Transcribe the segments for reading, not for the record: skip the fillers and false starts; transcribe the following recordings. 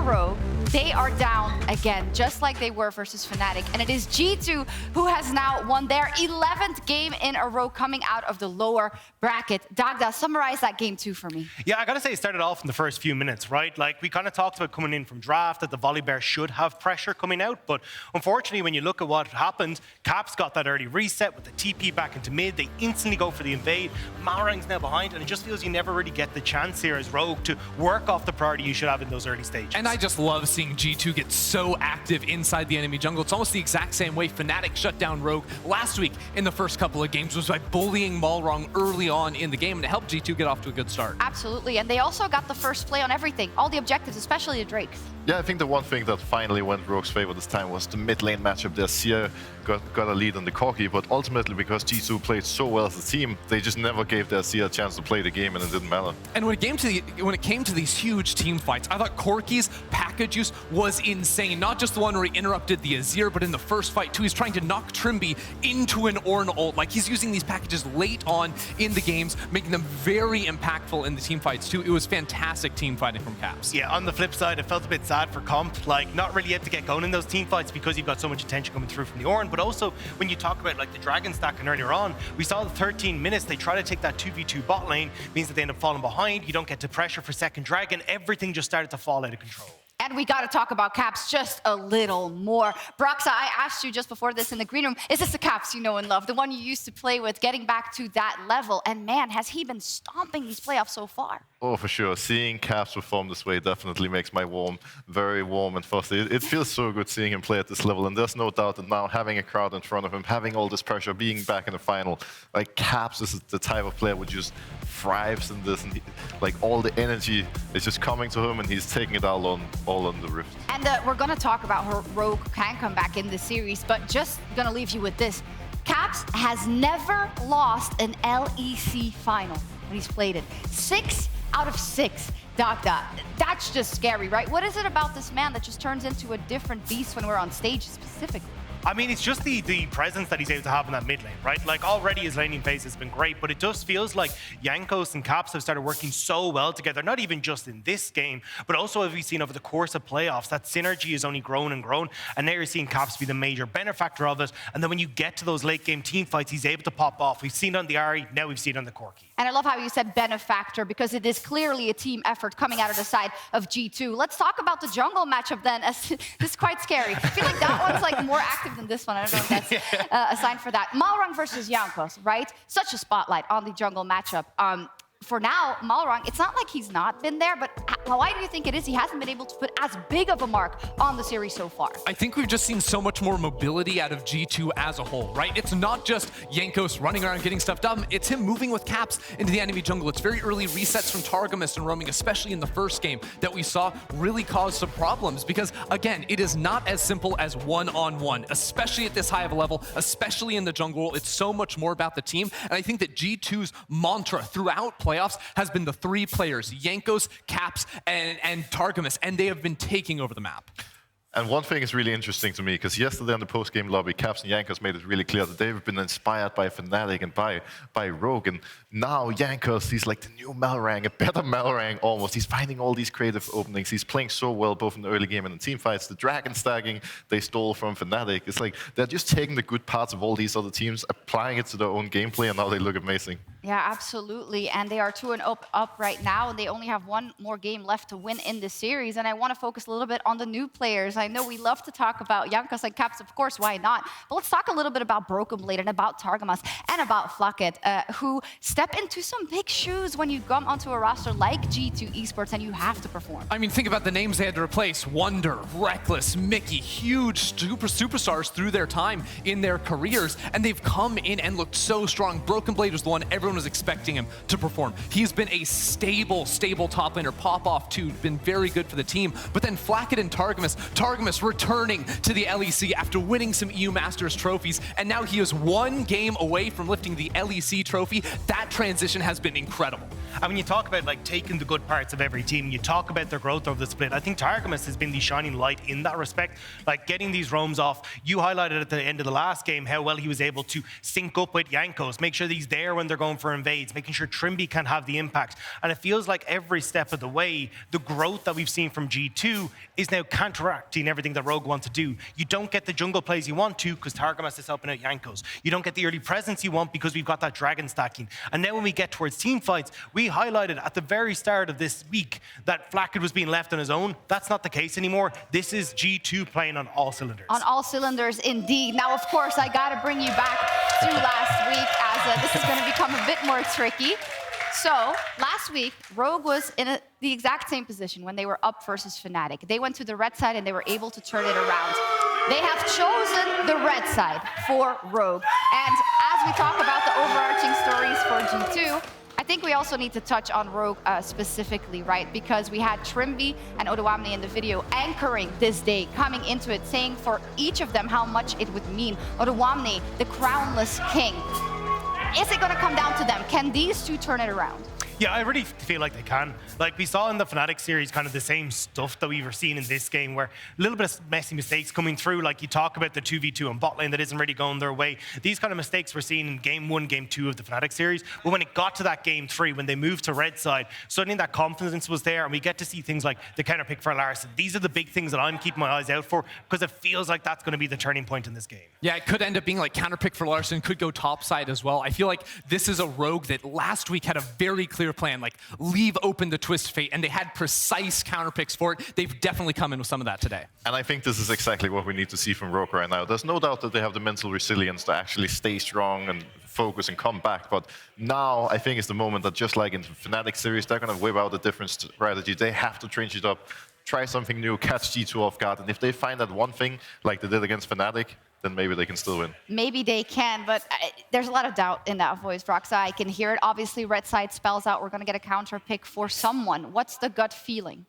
Rogue, they are down again, just like they were versus Fnatic. And it is G2 who has now won their 11th game in a row coming out of the lower bracket. Dagda, summarize that game 2 for me. Yeah, I gotta say it started off in the first few minutes, right? Like, we kind of talked about coming in from draft that the Volibear should have pressure coming out, but unfortunately, when you look at what happened, Caps got that early reset with the TP back into mid. They instantly go for the invade. Malrang's now behind, and it just feels you never really get the chance here as Rogue to work off the priority you should have in those early stages. And I just love seeing G2 get so active inside the enemy jungle. It's almost the exact same way Fnatic shut down Rogue last week in the first couple of games, was by bullying Malrang early on in the game, and it helped G2 get off to a good start. Absolutely, and they also got the first play on everything, all the objectives, especially the Drake. Yeah, I think the one thing that finally went Rogue's favor this time was the mid lane matchup there. Xayah got a lead on the Corki, but ultimately because G2 played so well as a team, they just never gave their Xayah a chance to play the game, and it didn't matter. And when it came to these huge team fights, I thought Corki's package use was insane. Not just the one where he interrupted the Azir, but in the first fight too, he's trying to knock Trymbi into an Ornn ult. Like, he's using these packages late on in the games, making them very impactful in the team fights too. It was fantastic team fighting from Caps. Yeah, on the flip side, it felt a bit sad for Comp, like not really able to get going in those team fights because you've got so much attention coming through from the Ornn, but also when you talk about like the Dragon stacking earlier on, we saw the 13 minutes, they try to take that 2v2 bot lane, means that they end up falling behind, you don't get to pressure for second Dragon, everything just started to fall out of control. And we got to talk about Caps just a little more. Broxah, I asked you just before this in the green room, is this the Caps you know and love, the one you used to play with, getting back to that level? And man, has he been stomping these playoffs so far. Oh, for sure. Seeing Caps perform this way definitely makes my very warm and fuzzy. It feels so good seeing him play at this level, and there's no doubt that now having a crowd in front of him, having all this pressure, being back in the final, like Caps is the type of player who just thrives in this, and like all the energy is just coming to him, and he's taking it all on the Rift. And we're going to talk about how Rogue can come back in this series, but just going to leave you with this. Caps has never lost an LEC final when he's played it. 6 out of 6. Dagda, that's just scary, right? What is it about this man that just turns into a different beast when we're on stage specifically? I mean, it's just the presence that he's able to have in that mid lane, right? Like, already his laning phase has been great, but it just feels like Jankos and Caps have started working so well together, not even just in this game, but also as we've seen over the course of playoffs, that synergy has only grown and grown, and now you're seeing Caps be the major benefactor of it, and then when you get to those late game team fights, he's able to pop off. We've seen it on the Ahri, now we've seen it on the Corki. And I love how you said benefactor, because it is clearly a team effort coming out of the side of G2. Let's talk about the jungle matchup then, as this is quite scary. I feel like that one's like more active than this one. I don't know if that's a sign for that. Malrang versus Jankos, right? Such a spotlight on the jungle matchup. For now, Malrang, it's not like he's not been there, but why do you think it is he hasn't been able to put as big of a mark on the series so far? I think we've just seen so much more mobility out of G2 as a whole, right? It's not just Jankos running around getting stuff done, it's him moving with Caps into the enemy jungle. It's very early resets from Targamas and roaming, especially in the first game, that we saw really cause some problems because, again, it is not as simple as one-on-one, especially at this high of a level, especially in the jungle. It's so much more about the team, and I think that G2's mantra throughout playoffs has been the 3 players, Jankos, Caps, and Targamas, and they have been taking over the map. And one thing is really interesting to me, because yesterday in the post-game lobby, Caps and Jankos made it really clear that they've been inspired by Fnatic and by Rogue. And now Jankos, he's like the new Malrang, a better Malrang almost. He's finding all these creative openings. He's playing so well, both in the early game and in team fights. The Dragon stacking they stole from Fnatic. It's like they're just taking the good parts of all these other teams, applying it to their own gameplay, and now they look amazing. Yeah, absolutely. And they are 2-0 up right now, and they only have 1 more game left to win in this series. And I want to focus a little bit on the new players. I know we love to talk about Jankos and Caps, of course, why not? But let's talk a little bit about BrokenBlade and about Targamas and about Flakked, who step into some big shoes when you come onto a roster like G2 Esports and you have to perform. I mean, think about the names they had to replace. Wonder, Reckless, Mickey, huge superstars through their time in their careers, and they've come in and looked so strong. BrokenBlade was the one everyone was expecting him to perform. He's been a stable top laner, pop off too, been very good for the team. But then Flakked and Targamas returning to the LEC after winning some EU Masters trophies, and now he is 1 game away from lifting the LEC trophy. That transition has been incredible. And when you talk about like taking the good parts of every team, you talk about their growth over the split. I think Targamas has been the shining light in that respect, like getting these roams off. You highlighted at the end of the last game how well he was able to sync up with Jankos, make sure that he's there when they're going for invades, making sure Trymbi can have the impact. And it feels like every step of the way, the growth that we've seen from G2 is now counteracting everything that Rogue want to do. You don't get the jungle plays you want to because Targamas is helping out Jankos. You don't get the early presence you want because we've got that dragon stacking. And now when we get towards team fights, we highlighted at the very start of this week that Flakked was being left on his own. That's not the case anymore. This is G2 playing on all cylinders. On all cylinders, indeed. Now, of course, I got to bring you back to last week as this is going to become a bit more tricky. So, last week, Rogue was in the exact same position when they were up versus Fnatic. They went to the red side and they were able to turn it around. They have chosen the red side for Rogue. And as we talk about the overarching stories for G2, I think we also need to touch on Rogue specifically, right? Because we had Trymbi and Odoamne in the video anchoring this day, coming into it, saying for each of them how much it would mean. Odoamne, the crownless king. Is it going to come down to them? Can these two turn it around? Yeah, I really feel like they can. Like we saw in the Fnatic series, kind of the same stuff that we were seeing in this game, where a little bit of messy mistakes coming through. Like you talk about the 2v2 on bot lane that isn't really going their way. These kind of mistakes we're seeing in game 1, game 2 of the Fnatic series. But when it got to that game 3, when they moved to red side, suddenly that confidence was there, and we get to see things like the counter pick for Larssen. These are the big things that I'm keeping my eyes out for, because it feels like that's going to be the turning point in this game. Yeah, it could end up being like counter pick for Larssen, could go top side as well. I feel like this is a Rogue that last week had a very clear plan, like leave open the twist fate, and they had precise counter picks for it. They've definitely come in with some of that today. And I think this is exactly what we need to see from Rogue right now. There's no doubt that they have the mental resilience to actually stay strong and focus and come back. But now I think it's the moment that, just like in the Fnatic series, they're going to whip out a different strategy. They have to change it up, try something new, catch G2 off guard. And if they find that one thing like they did against Fnatic, then maybe they can still win. Maybe they can, but there's a lot of doubt in that voice, Broxah. I can hear it. Obviously, red side spells out we're going to get a counter pick for someone. What's the gut feeling?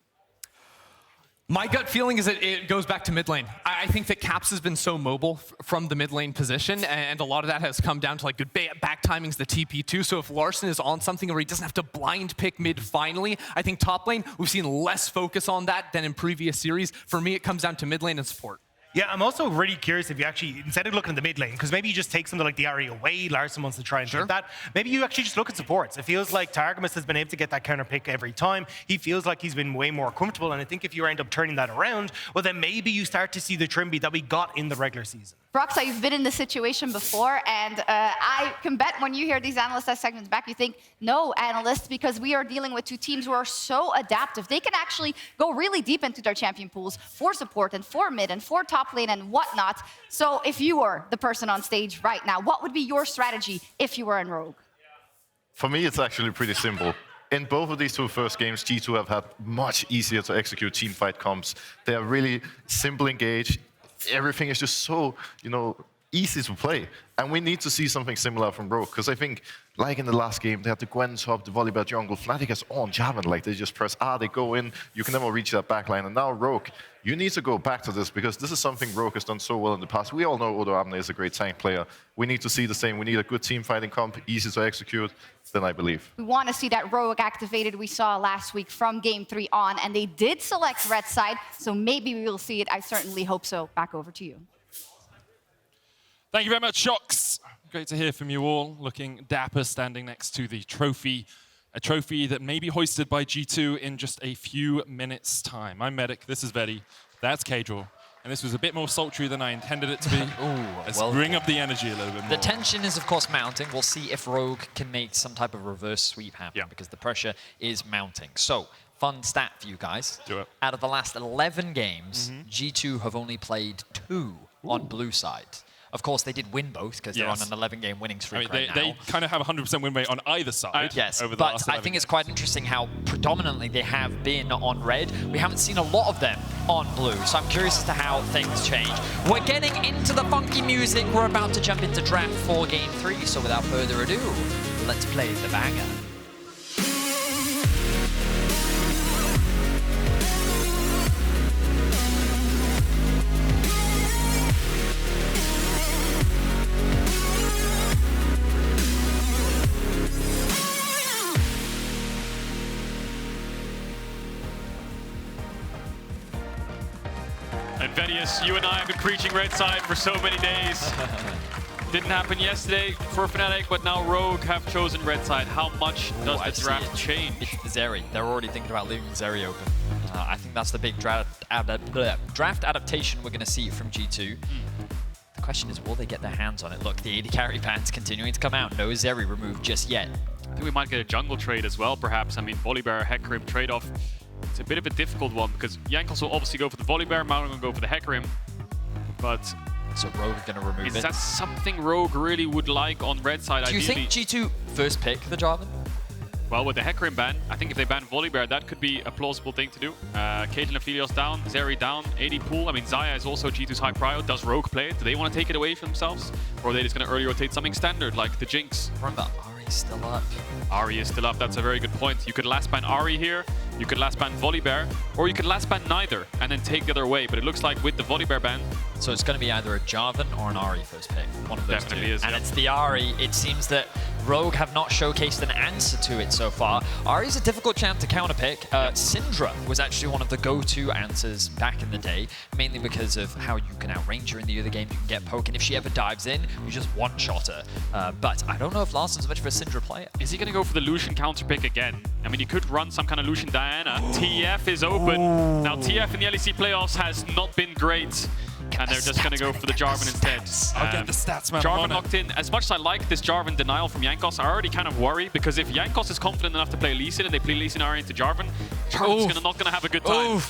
My gut feeling is that it goes back to mid lane. I think that Caps has been so mobile from the mid lane position, and a lot of that has come down to like good back timings, the TP2. So if Larssen is on something where he doesn't have to blind pick mid finally, I think top lane, we've seen less focus on that than in previous series. For me, it comes down to mid lane and support. Yeah, I'm also really curious if you actually, instead of looking at the mid lane, because maybe you just take something like the Ahri away, Larssen wants to try and take that, maybe you actually just look at supports. It feels like Targamas has been able to get that counter pick every time. He feels like he's been way more comfortable, and I think if you end up turning that around, well then maybe you start to see the Trymbi that we got in the regular season. Broxah, you've been in this situation before, and I can bet when you hear these analyst segments back, you think, no, analysts, because we are dealing with two teams who are so adaptive. They can actually go really deep into their champion pools for support and for mid and for top lane and whatnot. So if you were the person on stage right now, what would be your strategy if you were in Rogue? For me, it's actually pretty simple. In both of these two first games, G2 have had much easier to execute teamfight comps. They are really simple engage. Everything is just so, easy to play. And we need to see something similar from Rogue, because I think, like in the last game, they had the Gwen top, the Volibear jungle. Fnatic has on Jarvan, like they just press R, they go in, you can never reach that backline. And now Rogue, you need to go back to this, because this is something Rogue has done so well in the past. We all know Odoamne is a great tank player. We need to see the same. We need a good team fighting comp, easy to execute, then I believe. We want to see that Rogue activated we saw last week from game 3 on, and they did select red side, so maybe we will see it. I certainly hope so. Back over to you. Thank you very much, Sjokz. Great to hear from you all, looking dapper, standing next to the trophy. A trophy that may be hoisted by G2 in just a few minutes' time. I'm Medic, this is Vedi, that's Caedrel. And this was a bit more sultry than I intended it to be. Let's bring up the energy a little bit more. The tension is, of course, mounting. We'll see if Rogue can make some type of reverse sweep happen, because the pressure is mounting. So, fun stat for you guys. Do it. Out of the last 11 games, G2 have only played 2 on blue side. Of course, they did win both because they're on an 11-game winning streak right now. They kind of have 100% win rate on either side. Yes, over the but last I think it's quite interesting how predominantly they have been on red. We haven't seen a lot of them on blue, so I'm curious as to how things change. We're getting into the funky music. We're about to jump into draft for game 3, so without further ado, let's play the banger. And Vedius, you and I have been preaching red side for so many days. Didn't happen yesterday for Fnatic, but now Rogue have chosen red side. How much does the draft change? It's the Zeri. They're already thinking about leaving Zeri open. I think that's the big draft adaptation we're going to see from G2. The question is, will they get their hands on it? Look, the AD carry ban's continuing to come out. No Zeri removed just yet. I think we might get a jungle trade as well, perhaps. I mean, Volibear, Hecarim trade-off. It's a bit of a difficult one because Jankos will obviously go for the Volibear, Malrang will go for the Hecarim. But so Rogue is going to remove it. Is that something Rogue really would like on red side? Do you think G2 first pick the Jarvan? Well, with the Hecarim ban, I think if they ban Volibear, that could be a plausible thing to do. Caedrel and Aphelios down, Zeri down, AD pool. I mean, Xayah is also G2's high prio. Does Rogue play it? Do they want to take it away from themselves? Or are they just going to early rotate something standard, like the Jinx? Remember, Ahri's still up. Ahri is still up. That's a very good point. You could last ban Ahri here, you could last ban Volibear, or you could last ban neither and then take the other way. But it looks like with the Volibear ban, so it's going to be either a Jarvan or an Ahri first pick. One of those definitely two. Is, and it's the Ahri. It seems that Rogue have not showcased an answer to it so far. Ahri's a difficult champ to counterpick. Syndra was actually one of the go-to answers back in the day, mainly because of how you can outrange her in the other game. You can get poke, and if she ever dives in, you just one-shot her. But I don't know if Larsen's much of a Syndra player. Is he going to go for the Lucian counterpick again? I mean, he could run some kind of Lucian Diana. TF is open. Ooh. Now, TF in the LEC playoffs has not been great. And they're just going to go for the Jarvan instead. I'll get the stats, man. Jarvan locked in. As much as I like this Jarvan denial from Jankos, I already kind of worry, because if Jankos is confident enough to play Lee Sin and they play Lee Sin into Jarvan's not going to have a good time.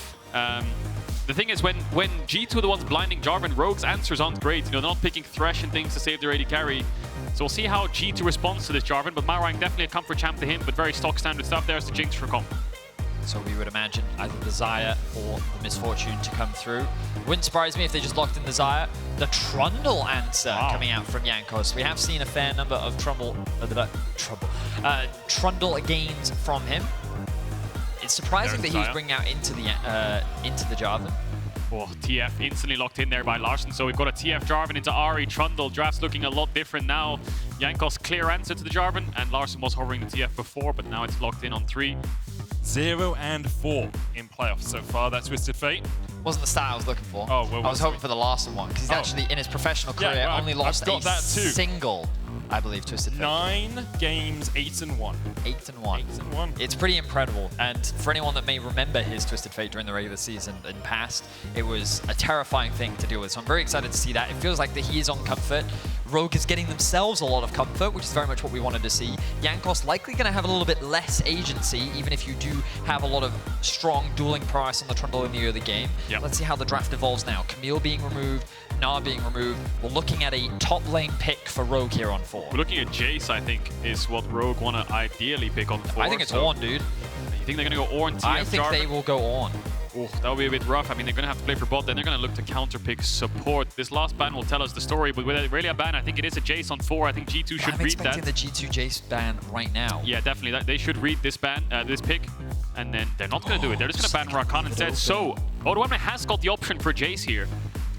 The thing is, when G2 are the ones blinding Jarvan, Rogue's answers aren't great. You know, they're not picking Thresh and things to save their AD carry. So we'll see how G2 responds to this Jarvan, but Malrang definitely a comfort champ to him, but very stock standard stuff. There's the Jinx for comp. So we would imagine either the Xayah or the Misfortune to come through. Wouldn't surprise me if they just locked in the Xayah. The Trundle answer coming out from Jankos. We have seen a fair number of Trundle gains from him. It's surprising that he was bringing out into the Jarvan. Oh, TF instantly locked in there by Larssen. So we've got a TF Jarvan into Ahri. Trundle. Draft's looking a lot different now. Jankos clear answer to the Jarvan, and Larssen was hovering the TF before, but now it's locked in on 3. 0 and 4 in playoffs so far. That Twisted Fate. Wasn't the stat I was looking for. Oh, well, I was hoping for the Larssen one, because he's actually, in his professional career, only lost a single, I believe, Twisted Fate. 9 games, 8-1. 8-1. 8-1. It's pretty incredible. And for anyone that may remember his Twisted Fate during the regular season in past, it was a terrifying thing to deal with. So I'm very excited to see that. It feels like that he is on comfort. Rogue is getting themselves a lot of comfort, which is very much what we wanted to see. Jankos likely going to have a little bit less agency, even if you do have a lot of strong dueling prowess on the Trundle in the early game. Yep. Let's see how the draft evolves now. Camille being removed, Nah being removed. We're looking at a top lane pick for Rogue here on 4. We're looking at Jayce, I think, is what Rogue want to ideally pick on 4. I think it's Ornn, dude. You think they're going to go Ornn, TF, I think Jarvan? they will go Ornn. Oh, that would be a bit rough. I mean, they're going to have to play for bot, then they're going to look to counter-pick support. This last ban will tell us the story, but with Aurelia ban, I think it is a Jayce on 4. I think G2 should read that. I'm expecting the G2 Jayce ban right now. Yeah, definitely. They should read this ban, this pick, and then they're not going to do it. They're just going to ban Rakan instead. So, Odoamne has got the option for Jayce here.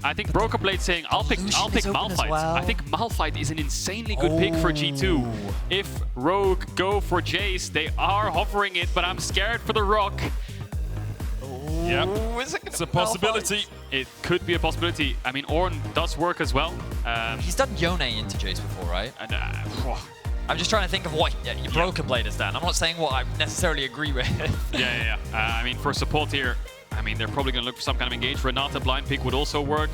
I think BrokenBlade saying, I'll pick Malphite. Well. I think Malphite is an insanely good pick for G2. If Rogue go for Jayce, they are hovering it, but I'm scared for the Rock. Yep. It's a possibility. It could be a possibility. I mean, Ornn does work as well. He's done Yone into Jayce before, right? And, I'm just trying to think of what BrokenBlade has done. I'm not saying what I necessarily agree with. Yeah. I mean, for support here, I mean, they're probably going to look for some kind of engage. Renata blind pick would also work.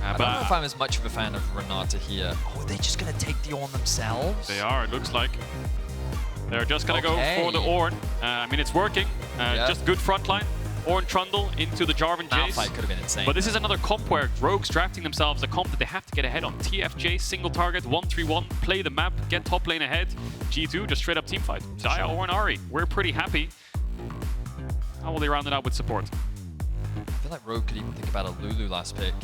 I don't know if I'm as much of a fan of Renata here. Oh, are they just going to take the Ornn themselves? They are, it looks like. They're just going to go for the Ornn. I mean, it's working. Just good front line. Ornn Trundle into the Jarvan Jayce. Malphite could have been insane. But this is another comp where Rogue's drafting themselves a comp that they have to get ahead on. TF Jayce, single target, 1-3-1, play the map, get top lane ahead. G2, just straight up team fight. Xayah, Ornn, Ahri. We're pretty happy. How will they round it out with support? I feel like Rogue could even think about a Lulu last pick.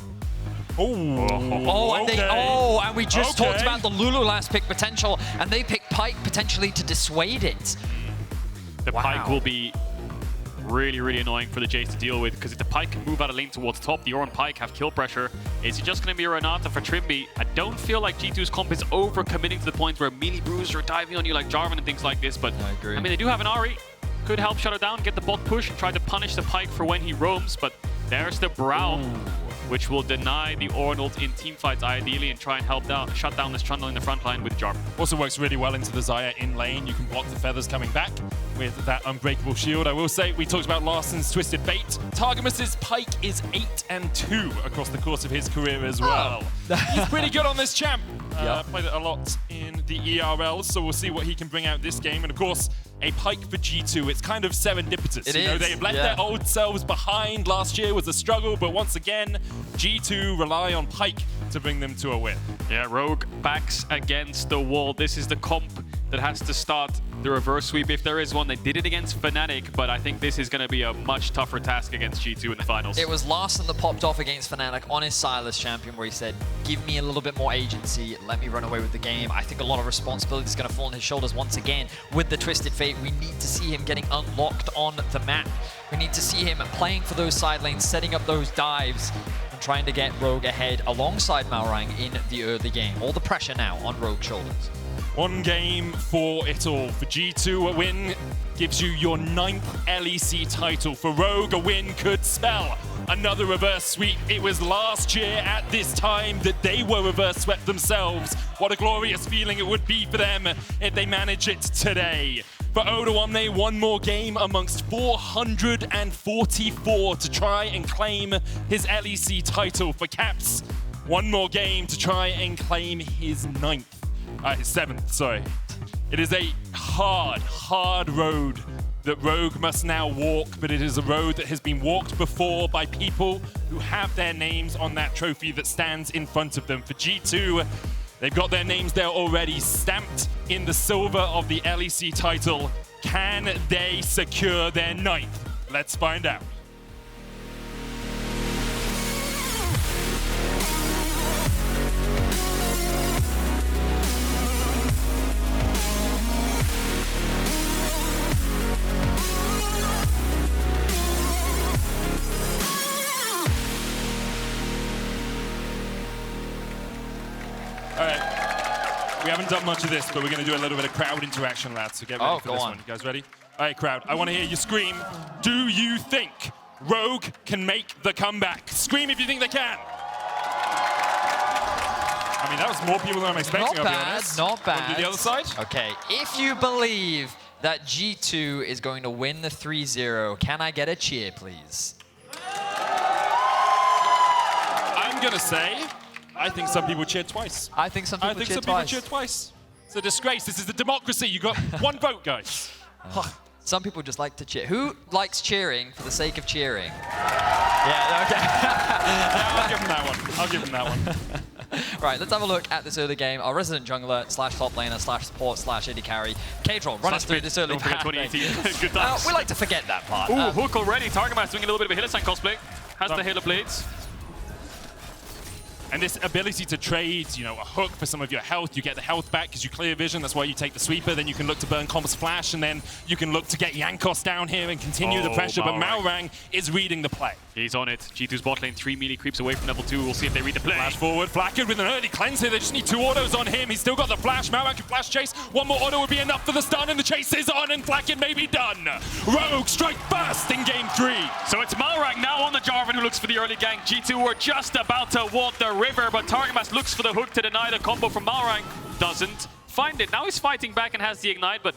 And we just talked about the Lulu last pick potential, and they picked Pyke potentially to dissuade it. The Pyke will be really annoying for the Jayce to deal with, because if the Pyke can move out of lane towards top, the Ornn Pyke have kill pressure. Is it just going to be a Renata for Trymbi? I don't feel like G2's comp is over-committing to the point where melee bruisers are diving on you like Jarvan and things like this, but I agree. mean, they do have an Ahri. Could help shut her down, get the bot push, and try to punish the Pyke for when he roams, but There's the Braum, which will deny the Ornn ult in teamfights ideally and try and shut down this Trundle in the front line with Jarvan. Also works really well into the Xayah in lane. You can block the feathers coming back with that unbreakable shield. I will say, we talked about Larssen's Twisted Fate. Targamas' Pyke is 8-2 across the course of his career as well. He's pretty good on this champ. Played it a lot in the ERL, so we'll see what he can bring out this game. And of course, a Pyke for G2, it's kind of serendipitous. They've left their old selves behind. Last year was a struggle, but once again, G2 rely on Pyke to bring them to a win. Yeah, Rogue backs against the wall. This is the comp that has to start the reverse sweep if there is one. They did it against Fnatic, but I think this is going to be a much tougher task against G2 in the finals. It was Larssen that popped off against Fnatic on his Silas champion, where he said, give me a little bit more agency, let me run away with the game. I think a lot of responsibility is going to fall on his shoulders once again. With the Twisted Fate, we need to see him getting unlocked on the map. We need to see him playing for those side lanes, setting up those dives, and trying to get Rogue ahead alongside Malrang in the early game. All the pressure now on Rogue's shoulders. One game for it all. For G2, a win gives you your 9th LEC title. For Rogue, a win could spell another reverse sweep. It was last year at this time that they were reverse swept themselves. What a glorious feeling it would be for them if they manage it today. For Odoamne, one more game amongst 444 to try and claim his LEC title. For Caps, one more game to try and claim his 9th. His 7th, sorry. It is a hard road that Rogue must now walk, but it is a road that has been walked before by people who have their names on that trophy that stands in front of them. For G2, they've got their names there already stamped in the silver of the LEC title. Can they secure their 9th? Let's find out. We haven't done much of this, but we're going to do a little bit of crowd interaction, lads. So get ready for this one. You guys ready? All right, crowd. I want to hear you scream. Do you think Rogue can make the comeback? Scream if you think they can. I mean, that was more people than I'm expecting, I'll be honest. Not bad. Want to do the other side? Okay, if you believe that G2 is going to win the 3-0, can I get a cheer, please? I'm going to say, I think some people cheered twice. I think some people cheered twice. It's a disgrace. This is the democracy. You got one vote, guys. Some people just like to cheer. Who likes cheering for the sake of cheering? Yeah, okay. I'll give him that one. Right, let's have a look at this early game. Our resident jungler / top laner / support / AD carry. Caedrel, run us through this early game. Don't forget 2018. Good times. We like to forget that part. Ooh, hook already. Targamas doing a little bit of a Hillside cosplay. Has the Halo Blades. And this ability to trade, you know, a hook for some of your health, you get the health back because you clear vision. That's why you take the sweeper. Then you can look to burn Comp's flash, and then you can look to get Jankos down here and continue the pressure. But Malrang is reading the play. He's on it. G2's bot lane, 3 melee creeps away from level 2. We'll see if they read the play. Flash forward, Flakked with an early cleanse here. They just need 2 autos on him. He's still got the flash. Malrang can flash chase. One more auto would be enough for the stun, and the chase is on, and Flakked may be done. Rogue strike first in game 3. So it's Malrang now on the Jarvan who looks for the early gank. G2 were just about to walk the river, but Targamas looks for the hook to deny the combo from Malrang. Doesn't find it. Now he's fighting back and has the ignite, but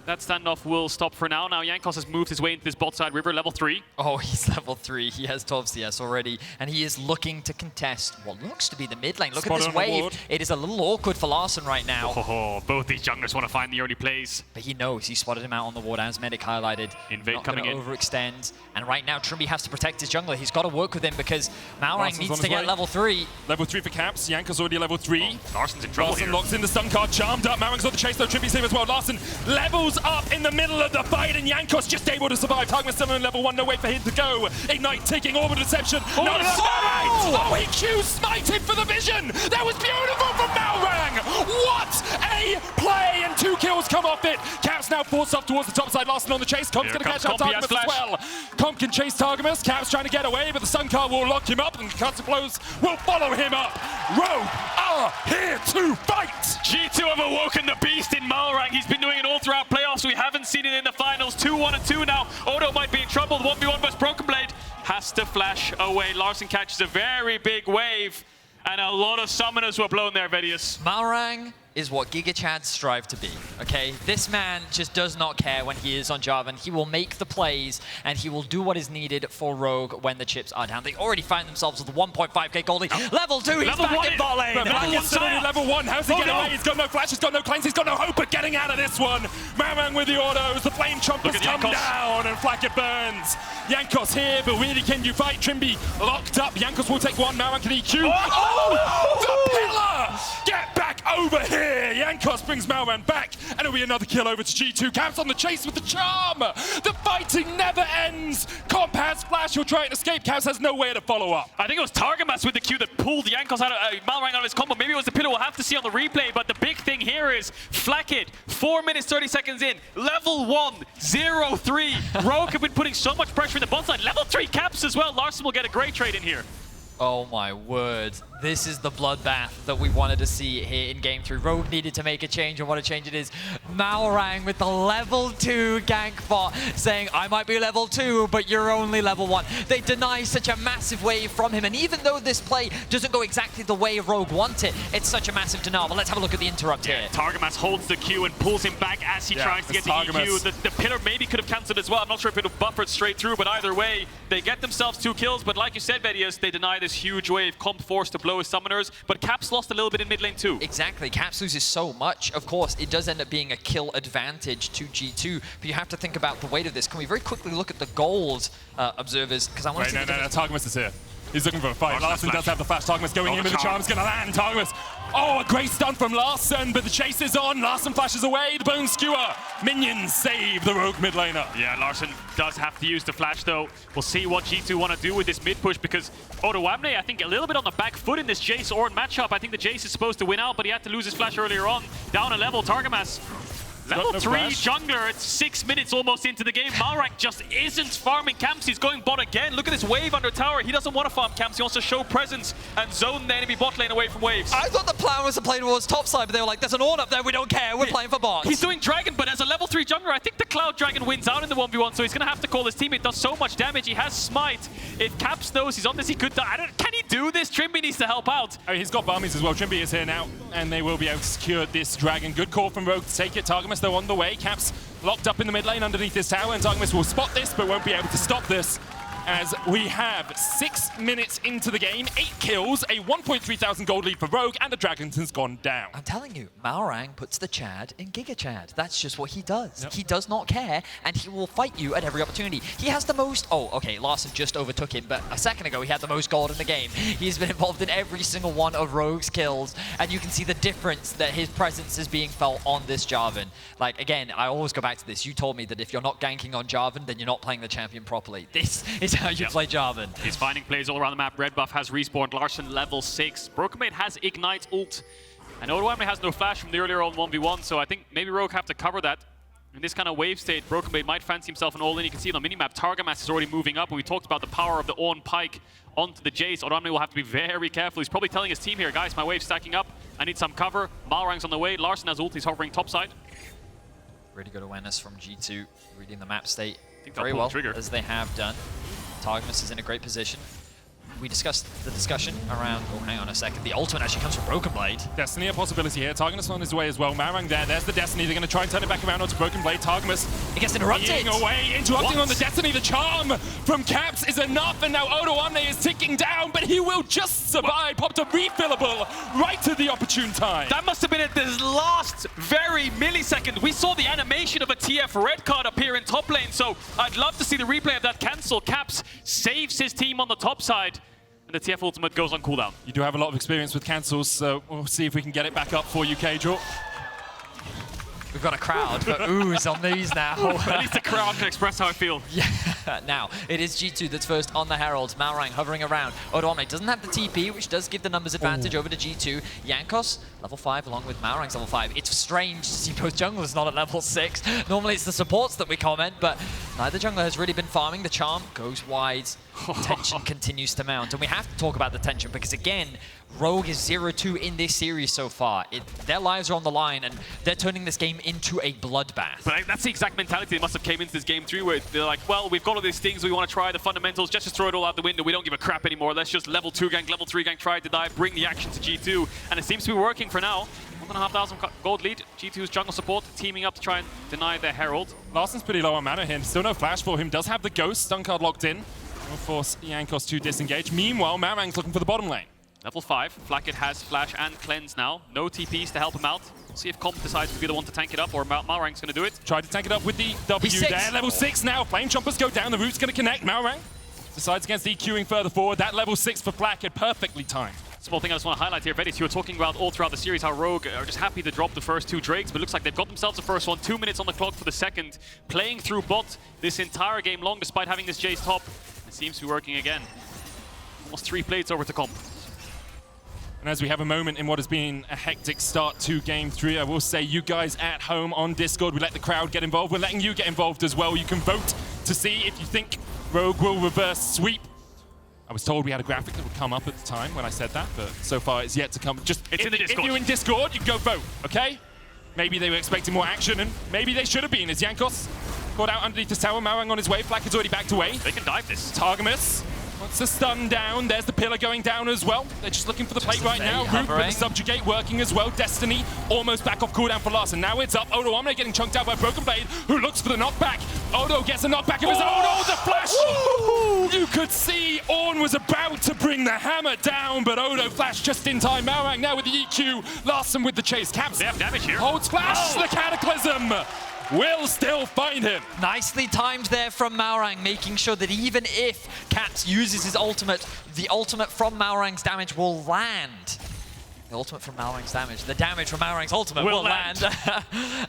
that standoff will stop for now. Now Jankos has moved his way into this bot side river, level 3. Oh, he's level 3. He has 12 CS already, and he is looking to contest what looks to be the mid lane. Look at this wave. It is a little awkward for Larssen right now. Oh, both these junglers want to find the early plays. But he knows. He spotted him out on the ward, as Medic highlighted. Invade coming in. Overextend. And right now, Trymbi has to protect his jungler. He's got to work with him because Malrang needs to get level 3. Level 3 for Caps. Jankos already level 3. Larssen's in trouble Larssen here. locks in the stun card, charmed up. Malrang's on the chase though. Trymbi's here as well. Larssen levels up in the middle of the fight, and Jankos just able to survive. Targamas still in level 1, no way for him to go. Ignite ticking, Orbital Deception. Oh, he Q smited for the vision. That was beautiful from Malrang. What a play, and 2 kills come off it. Caps now forced up towards the top side. Larssen on the chase. Comp's going to catch out Targamas as well. Comp can chase Targamas. Caps trying to get away, but the stun card will lock him up, and Cuts Blows will follow him up. Rogue are here to fight. G2 have awoken the beast in Malrang. He's been doing it all throughout playoffs. We haven't seen it in the finals. 2-1-2 now. Odo might be in trouble. 1v1 versus BrokenBlade. has to flash away. Larssen catches a very big wave, and a lot of summoners were blown there, Vedius. Malrang is what GigaChads strive to be, okay? This man just does not care when he is on Jarvan. He will make the plays, and he will do what is needed for Rogue when the chips are down. They already find themselves with 1.5k goldie. Level 2, he's back in bot lane. Level 1, how's he getting away? He's got no flash, he's got no cleanse, he's got no hope of getting out of this one. Malrang with the autos, the flame chompers come down, and Flakked burns. Jankos here, but really can you fight? Trymbi locked up, Jankos will take one, Malrang can EQ. The pillar! Get back over here! Jankos brings Malrang back, and it'll be another kill over to G2. Caps on the chase with the charm! The fighting never ends! Comp has flash, he'll try and escape. Caps has no way to follow up. I think it was Targamas with the Q that pulled Jankos out of Malrang out of his combo. Maybe it was the pillar, we'll have to see on the replay, but the big thing here is Flakked, 4 minutes 30 seconds in, level 1, 0-3. Rogue have been putting so much pressure in the bot side. Level 3 Caps as well. Larssen will get a great trade in here. Oh my word. This is the bloodbath that we wanted to see here in Game 3. Rogue needed to make a change, and what a change it is. Malrang with the level 2 gank bot saying, I might be level 2, but you're only level 1. They deny such a massive wave from him, and even though this play doesn't go exactly the way Rogue wants it, it's such a massive denial. But let's have a look at the interrupt here. Targamas holds the Q and pulls him back as he tries to get the EQ. The pillar maybe could have cancelled as well. I'm not sure if it would have buffered straight through, but either way, they get themselves 2 kills. But like you said, Vedius, they deny this huge wave. Comp forced to blow his summoners, but Caps lost a little bit in mid lane too. Exactly, Caps loses so much. Of course, it does end up being a kill advantage to G2, but you have to think about the weight of this. Can we very quickly look at the gold observers? Because I want to see Targamas is here. He's looking for a fight. Larssen does have the flash. Targamas going in with the charm's going to land. Targamas. Oh, a great stun from Larssen, but the chase is on. Larssen flashes away. The bone skewer. Minions save the Rogue mid laner. Yeah, Larssen does have to use the flash though. We'll see what G2 want to do with this mid push, because Odoamne, I think, a little bit on the back foot in this Jayce Ornn matchup. I think the Jayce is supposed to win out, but he had to lose his flash earlier on. Down a level, Targamas. Level 3 jungler, it's 6 minutes almost into the game. Malrang just isn't farming camps. He's going bot again. Look at this wave under tower. He doesn't want to farm camps. He wants to show presence and zone the enemy bot lane away from waves. I thought the plan was to play towards top side, but they were like, there's an Ornn up there, we don't care, we're playing for bots. He's doing Dragon, but as a level 3 jungler, I think the Cloud Dragon wins out in the 1v1, so he's going to have to call his team. It does so much damage. He has Smite. If Caps knows he's on this, he could die. Can he do this? Trymbi needs to help out. Oh, he's got Barmies as well. Trymbi is here now, and they will be able to secure this Dragon. Good call from Rogue to take it. Targamas, though, on the way. Caps locked up in the mid lane underneath this tower, and Targamas will spot this, but won't be able to stop this, as we have 6 minutes into the game, 8 kills, a 1,300 gold lead for Rogue, and the Dragon has gone down. I'm telling you, Malrang puts the Chad in GigaChad. That's just what he does. Yep. He does not care, and he will fight you at every opportunity. He has the most... Oh, okay, Larssen just overtook him, but a second ago he had the most gold in the game. He's been involved in every single one of Rogue's kills, and you can see the difference that his presence is being felt on this Jarvan. Like, again, I always go back to this. You told me that if you're not ganking on Jarvan, then you're not playing the champion properly. This is how you play Jarvan. He's finding plays all around the map. Red buff has respawned. Larssen level 6. BrokenBlade has Ignite ult. And Odoamne has no flash from the earlier on 1v1, so I think maybe Rogue have to cover that. In this kind of wave state, BrokenBlade might fancy himself an all-in. You can see on the minimap, Targamas is already moving up, and we talked about the power of the Ornn Pyke onto the Jayce. Odoamne will have to be very careful. He's probably telling his team here, guys, my wave's stacking up. I need some cover. Malrang's on the way. Larssen has ult. He's hovering topside. Really good awareness from G2, reading the map state very well, as they have done. Targamas is in a great position. We discussed the discussion around, oh, hang on a second, the ultimate actually comes from BrokenBlade. Destiny, a possibility here. Targamas on his way as well. Malrang there's the Destiny. They're going to try and turn it back around onto BrokenBlade. Targamas, he gets interrupted. Interrupting on the Destiny. The charm from Caps is enough, and now Odoamne is ticking down, but he will just survive. Popped a refillable right to the opportune time. That must have been at this last very millisecond. We saw the animation of a TF red card appear in top lane, so I'd love to see the replay of that cancel. Caps saves his team on the top side, and the TF ultimate goes on cooldown. You do have a lot of experience with cancels, so we'll see if we can get it back up for you, Caedrel. We've got a crowd for oohs on these now. At least the crowd can express how I feel. Yeah. Now, it is G2 that's first on the Herald. Malrang hovering around. Odoamne doesn't have the TP, which does give the numbers advantage over to G2. Jankos, level 5, along with Malrang's level 5. It's strange to see both junglers not at level 6. Normally it's the supports that we comment, but Neither jungler has really been farming. The charm goes wide. Tension continues to mount. And we have to talk about the tension because, again, Rogue is 0-2 in this series so far. Their lives are on the line, and they're turning this game into a bloodbath. But that's the exact mentality they must have came into this game through, where they're like, well, we've got all these things, we want to try the fundamentals, just throw it all out the window. We don't give a crap anymore. Let's just level 2 gank, level 3 gank, try to die, bring the action to G2. And it seems to be working for now. 1,500 gold lead. G2's jungle support teaming up to try and deny their Herald. Larssen's pretty low on mana here. Still no flash for him. Does have the Ghost. Stun card locked in. Will force Jankos to disengage. Meanwhile, Malrang's looking for the bottom lane. Level 5. Flakked has flash and cleanse now. No TPs to help him out. See if Comp decides to be the one to tank it up, or Malrang's going to do it. Tried to tank it up with the W there. Level 6 now. Flame Chompers go down. The root's going to connect. Malrang decides against EQing further forward. That level 6 for Flakked. Perfectly timed. Small thing I just want to highlight here, Vedius, you were talking about all throughout the series how Rogue are just happy to drop the first 2 Drakes, but it looks like they've got themselves the first one. 2 minutes on the clock for the second. Playing through bot this entire game long, despite having this Jayce top. It seems to be working again. Almost 3 plates over to Comp. And as we have a moment in what has been a hectic start to Game 3, I will say you guys at home on Discord, we let the crowd get involved. We're letting you get involved as well. You can vote to see if you think Rogue will reverse sweep. I was told we had a graphic that would come up at the time when I said that, but so far it's yet to come. It's in the Discord. If you're in Discord, you go vote, okay? Maybe they were expecting more action, and maybe they should have been. As Jankos caught out underneath this tower, Malrang on his way. Flakked's already backed away. They can dive this. Targamas wants the stun down. There's the pillar going down as well. They're just looking for the plate right now. Root with the subjugate working as well. Destiny almost back off cooldown for Larssen. Now it's up. Odoamne getting chunked out by BrokenBlade, who looks for the knockback. Odo gets a knockback of his own. Oh, the flash! You could see Ornn was about to bring the hammer down, but Odo flashed just in time. Malrang now with the EQ. Larssen with the chase. Caps. They have damage here. Holds flash. The Cataclysm will still find him. Nicely timed there from Malrang, making sure that even if Caps uses his ultimate, the ultimate from Malrang's damage will land. The ultimate from Malrang's damage. The damage from Malrang's ultimate will land.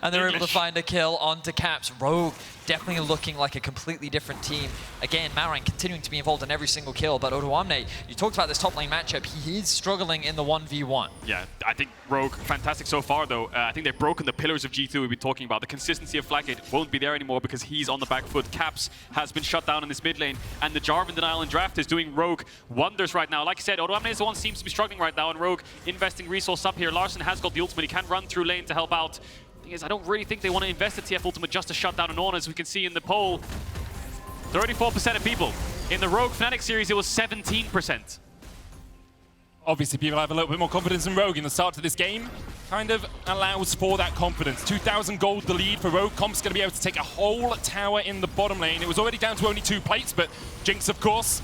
And they're able to find a kill onto Caps. Rogue definitely looking like a completely different team. Again, Malrang continuing to be involved in every single kill, but Odoamne, you talked about this top lane matchup, he is struggling in the 1v1. Yeah, I think Rogue, fantastic so far though. I think they've broken the pillars of G2 we've been talking about. The consistency of Flakked won't be there anymore because he's on the back foot. Caps has been shut down in this mid lane, and the Jarvan denial and draft is doing Rogue wonders right now. Like I said, Odoamne is the one who seems to be struggling right now, and Rogue investing resource up here. Larssen has got the ultimate, he can run through lane to help out. Thing is, I don't really think they want to invest the TF ultimate just to shut down an Ornn, as we can see in the poll. 34% of people. In the Rogue Fnatic series, it was 17%. Obviously, people have a little bit more confidence in Rogue in the start to this game. Kind of allows for that confidence. 2,000 gold the lead for Rogue. Comp's going to be able to take a whole tower in the bottom lane. It was already down to only 2 plates, but Jinx, of course,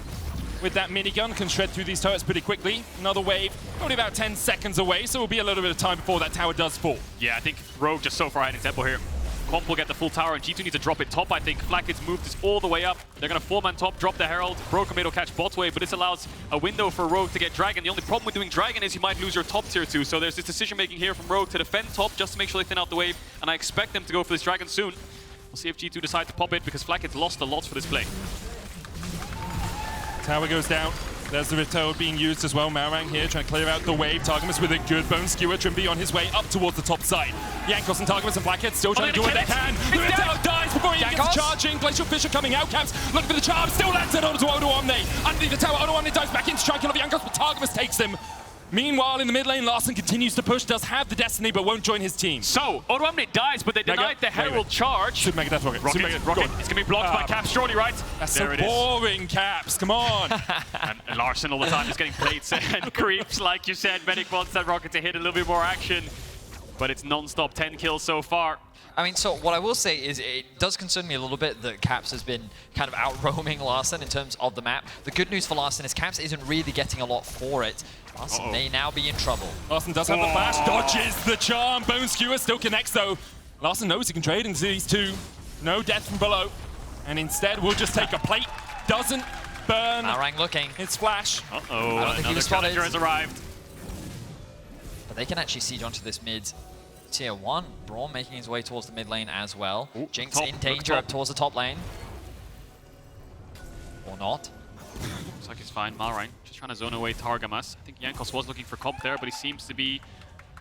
with that minigun, can shred through these turrets pretty quickly. Another wave, only about 10 seconds away, so it'll be a little bit of time before that tower does fall. Yeah, I think Rogue just so far ahead in tempo here. Comp will get the full tower, and G2 needs to drop it top, I think. Flakked's moved this all the way up. They're going to 4-man top, drop the Herald. BrokenBlade will catch bot wave, but this allows a window for Rogue to get Dragon. The only problem with doing Dragon is you might lose your top tier 2, so there's this decision-making here from Rogue to defend top just to make sure they thin out the wave, and I expect them to go for this Dragon soon. We'll see if G2 decide to pop it, because Flakked's lost a lot for this play. Tower goes down. There's the Retoad being used as well. Malrang here trying to clear out the wave. Targamas with a good bone skewer. Trymbi on his way up towards the top side. Jankos and Targamas and Flakked still trying to do what they can. The Retoad dies before he even gets charging. Glacial Fisher coming out. Caps looking for the charm. Still lands it onto Odoamne. Underneath the tower, Odoamne dives back in to try and kill off Jankos, but Targamas takes him. Meanwhile, in the mid lane, Larssen continues to push, does have the Destiny, but won't join his team. So, Odoamne dies, but they denied the Herald charge. Super Mega Death Rocket. Rocket. It's going to be blocked by Caps, surely, right? That's so boring, Caps. Come on. And Larssen all the time just getting plates and creeps, like you said. Medic wants that Rocket to hit a little bit more action, but it's non-stop 10 kills so far. I mean, so what I will say is it does concern me a little bit that Caps has been kind of out-roaming Larssen in terms of the map. The good news for Larssen is Caps isn't really getting a lot for it. Larssen may now be in trouble. Larssen does have the flash, dodges the charm. Bone Skewer still connects though. Larssen knows he can trade into these two. No death from below. And instead we'll just take a plate. Doesn't burn. Malrang looking. It's flash. Uh-oh, another challenger has arrived. But they can actually siege onto this mid tier 1. Braum making his way towards the mid lane as well. Ooh, Jinx in danger up towards the top lane. Or not. Looks like it's fine. Malrang just trying to zone away Targamas. I think Jankos was looking for Comp there, but he seems to be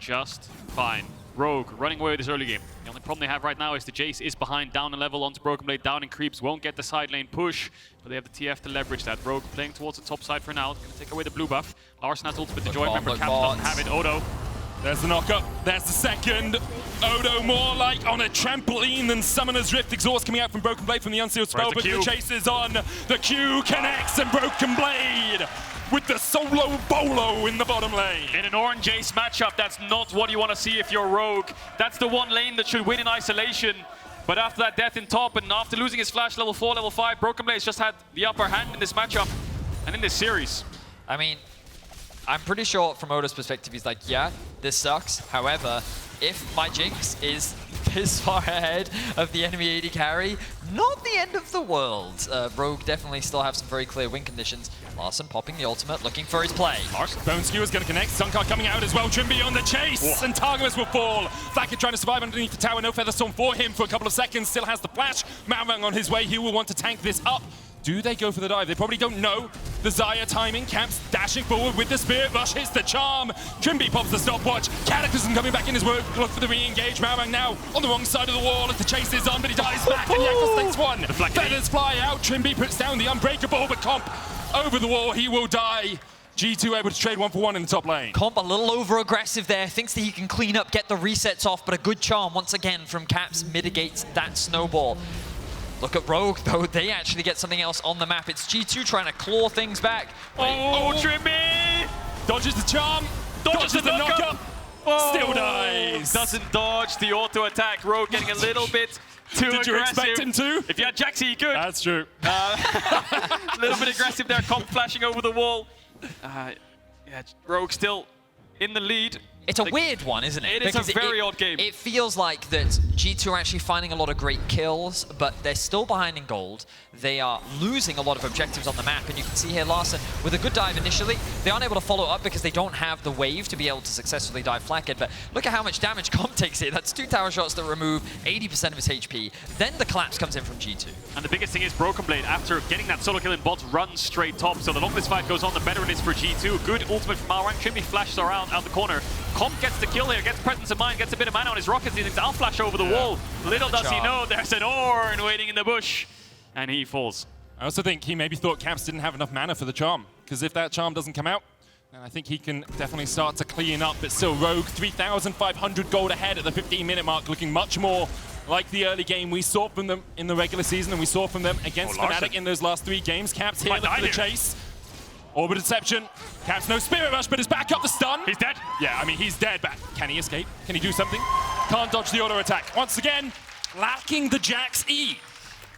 just fine. Rogue running away with this early game. The only problem they have right now is the Jayce is behind, down a level onto BrokenBlade, down in creeps, won't get the side lane push, but they have the TF to leverage that. Rogue playing towards the top side for now, gonna take away the blue buff. Larssen has ultimate to join, remember Caps doesn't have it, Odo. There's the knockup. There's the second. Odo more like on a trampoline than Summoner's Rift. Exhaust coming out from BrokenBlade from the unsealed spell, but the chase is on. The Q connects and BrokenBlade with the solo bolo in the bottom lane. In an Ornn Jayce matchup, that's not what you want to see if you're Rogue. That's the one lane that should win in isolation. But after that death in top and after losing his flash level 4, level 5, BrokenBlade's just had the upper hand in this matchup and in this series. I mean, I'm pretty sure from Odo's perspective, he's like, yeah, this sucks. However, if my Jinx is this far ahead of the enemy AD carry, not the end of the world. Rogue definitely still have some very clear win conditions. Larssen popping the ultimate, looking for his play. Bone Skewer's going to connect. Sunkar coming out as well. Trymbi on the chase, and Targamas will fall. Flakked trying to survive underneath the tower. No Featherstorm for him for a couple of seconds. Still has the flash. Malrang on his way. He will want to tank this up. Do they go for the dive? They probably don't know. The Xayah timing. Caps dashing forward with the Spirit Rush. Hits the charm. Trymbi pops the stopwatch. Cataclysm coming back in his work. Look for the re-engage. Malrang now on the wrong side of the wall as the chase is on, but he dies back and Jankos takes one. Feathers fly out. Trymbi puts down the Unbreakable, but Comp over the wall. He will die. G2 able to trade 1-for-1 in the top lane. Comp a little over-aggressive there. Thinks that he can clean up, get the resets off, but a good charm once again from Caps mitigates that snowball. Look at Rogue, though. They actually get something else on the map. It's G2 trying to claw things back. Oh, Trymbi! Dodges the charm. Dodges the knockup. Still dies. Doesn't dodge the auto attack. Rogue getting a little bit too aggressive. Did you expect him to? If you had Jaxi, you could. That's true. A little bit aggressive there. Comp flashing over the wall. Yeah, Rogue still in the lead. It's a weird one, isn't it? It is a very odd game. It feels like that G2 are actually finding a lot of great kills, but they're still behind in gold. They are losing a lot of objectives on the map, and you can see here Larssen with a good dive initially. They aren't able to follow up because they don't have the wave to be able to successfully dive Flakked, but look at how much damage Comp takes here. That's 2 tower shots that remove 80% of his HP. Then the collapse comes in from G2. And the biggest thing is BrokenBlade, after getting that solo kill in bot, runs straight top. So the longer this fight goes on, the better it is for G2. Good ultimate from Malrang. Trymbi flashes around out the corner. Comp gets the kill here, gets presence of mind, gets a bit of mana on his rockets. He thinks, I'll flash over the wall. Little does he know, there's an Ornn waiting in the bush. And he falls. I also think he maybe thought Caps didn't have enough mana for the charm, because if that charm doesn't come out, then I think he can definitely start to clean up. But still, Rogue 3,500 gold ahead at the 15-minute mark, looking much more like the early game we saw from them in the regular season and we saw from them against Fnatic in those last 3 games. Caps here for the chase. Orbital Deception. Caps no Spirit Rush, but is back up the stun. He's dead. Yeah, I mean, he's dead, but can he escape? Can he do something? Can't dodge the auto attack. Once again, lacking the Jax E.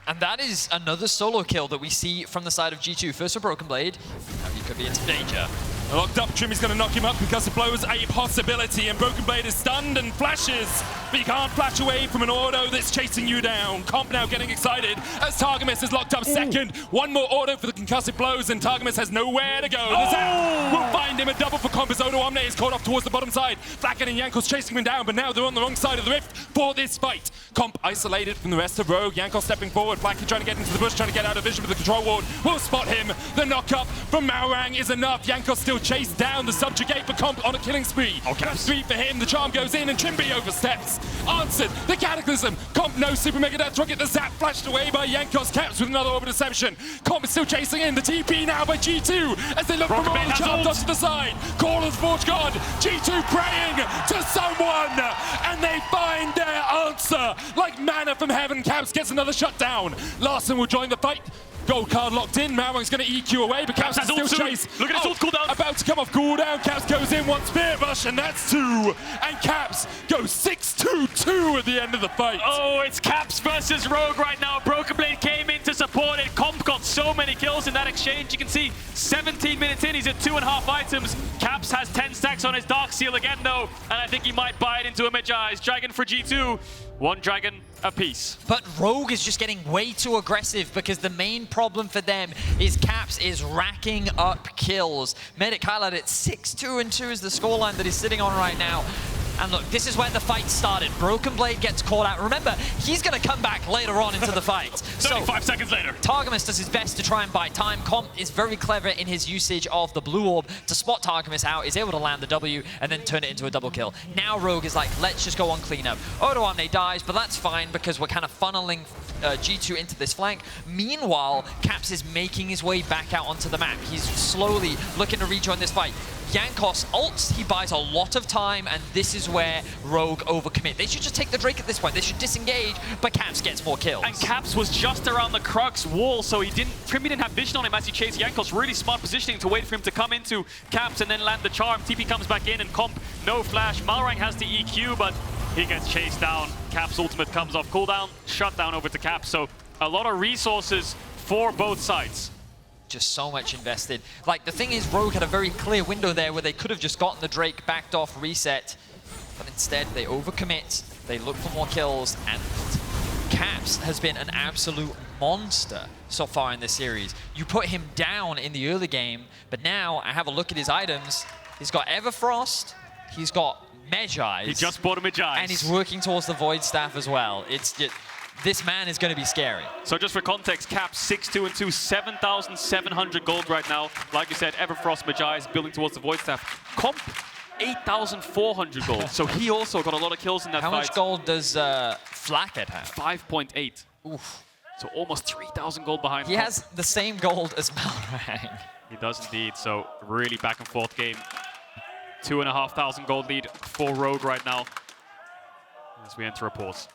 And that is another solo kill that we see from the side of G2. First for BrokenBlade. Now he could be into danger. Locked up, Trymbi's going to knock him up because the blow is a possibility, and BrokenBlade is stunned and flashes, but you can't flash away from an auto that's chasing you down. Comp now getting excited as Targamas is locked up second. One more auto for the concussive blows, and Targamas has nowhere to go. The Zap will find him, a double for Comp as Odoamne is caught off towards the bottom side. Flakked and Jankos chasing him down, but now they're on the wrong side of the rift for this fight. Comp isolated from the rest of Rogue. Jankos stepping forward, Flakked trying to get into the bush, trying to get out of vision with the control ward. Will spot him. The knock-up from Malrang is enough. Jankos still chased down the subjugate for Comp on a killing spree. That's 3 for him. The charm goes in and Trymbi oversteps. Answered. The Cataclysm. Comp no Super Mega Death Rocket. The Zap flashed away by Jankos. Caps with another Orbital Deception. Comp is still chasing in. The TP now by G2 as they look for more. The charm dodge to the side. Call of the Forge God. G2 praying to someone and they find their answer. Like manna from heaven, Caps gets another shutdown. Larssen will join the fight. Gold card locked in. Malrang's going to EQ away, but Caps can still chase. Look at his ult cooldown. About to come off cooldown. Caps goes in, one Spirit Rush, and that's 2. And Caps goes 6-2-2 at the end of the fight. Oh, it's Caps versus Rogue right now. BrokenBlade came in to support it. Comp got so many kills in that exchange. You can see 17 minutes in, he's at 2.5 items. Caps has 10 stacks on his Dark Seal again, though, and I think he might buy it into a mid-eyes. Dragon for G2. 1 dragon apiece. But Rogue is just getting way too aggressive because the main problem for them is Caps is racking up kills. Medic highlighted 6-2-2 is the scoreline that he's sitting on right now. And look, this is when the fight started. BrokenBlade gets caught out. Remember, he's going to come back later on into the fight. 35 seconds later. Targamas does his best to try and buy time. Comp is very clever in his usage of the blue orb to spot Targamas out, is able to land the W and then turn it into a double kill. Now Rogue is like, let's just go on cleanup. Odoamne dies, but that's fine because we're kind of funneling G2 into this flank. Meanwhile, Caps is making his way back out onto the map. He's slowly looking to rejoin this fight. Jankos ults, he buys a lot of time, and this is where Rogue overcommit. They should just take the Drake at this point. They should disengage, but Caps gets more kills. And Caps was just around the Crux wall, so Trymbi didn't have vision on him as he chased Jankos. Really smart positioning to wait for him to come into Caps and then land the charm. TP comes back in, and Comp, no flash. Malrang has the EQ, but he gets chased down. Caps' ultimate comes off cooldown, shut down over to Caps. So a lot of resources for both sides. Just so much invested. Like, the thing is, Rogue had a very clear window there where they could have just gotten the Drake, backed off, reset, but instead they overcommit, they look for more kills, and Caps has been an absolute monster so far in this series. You put him down in the early game, but now I have a look at his items. He's got Everfrost, he's got Mejai's. He just bought a Mejai's. And he's working towards the Void Staff as well. It's just, this man is going to be scary. So just for context, Caps 6-2 and 2, 7,700 gold right now. Like you said, Everfrost, Mejai's building towards the Void Staff. Comp, 8,400 gold. So he also got a lot of kills in that fight. How much gold does Flakked have? 5.8. Oof. So almost 3,000 gold behind He Comp. has the same gold as Malrang. He does indeed. So really back and forth game. 2,500 gold lead for Rogue right now as we enter a pause.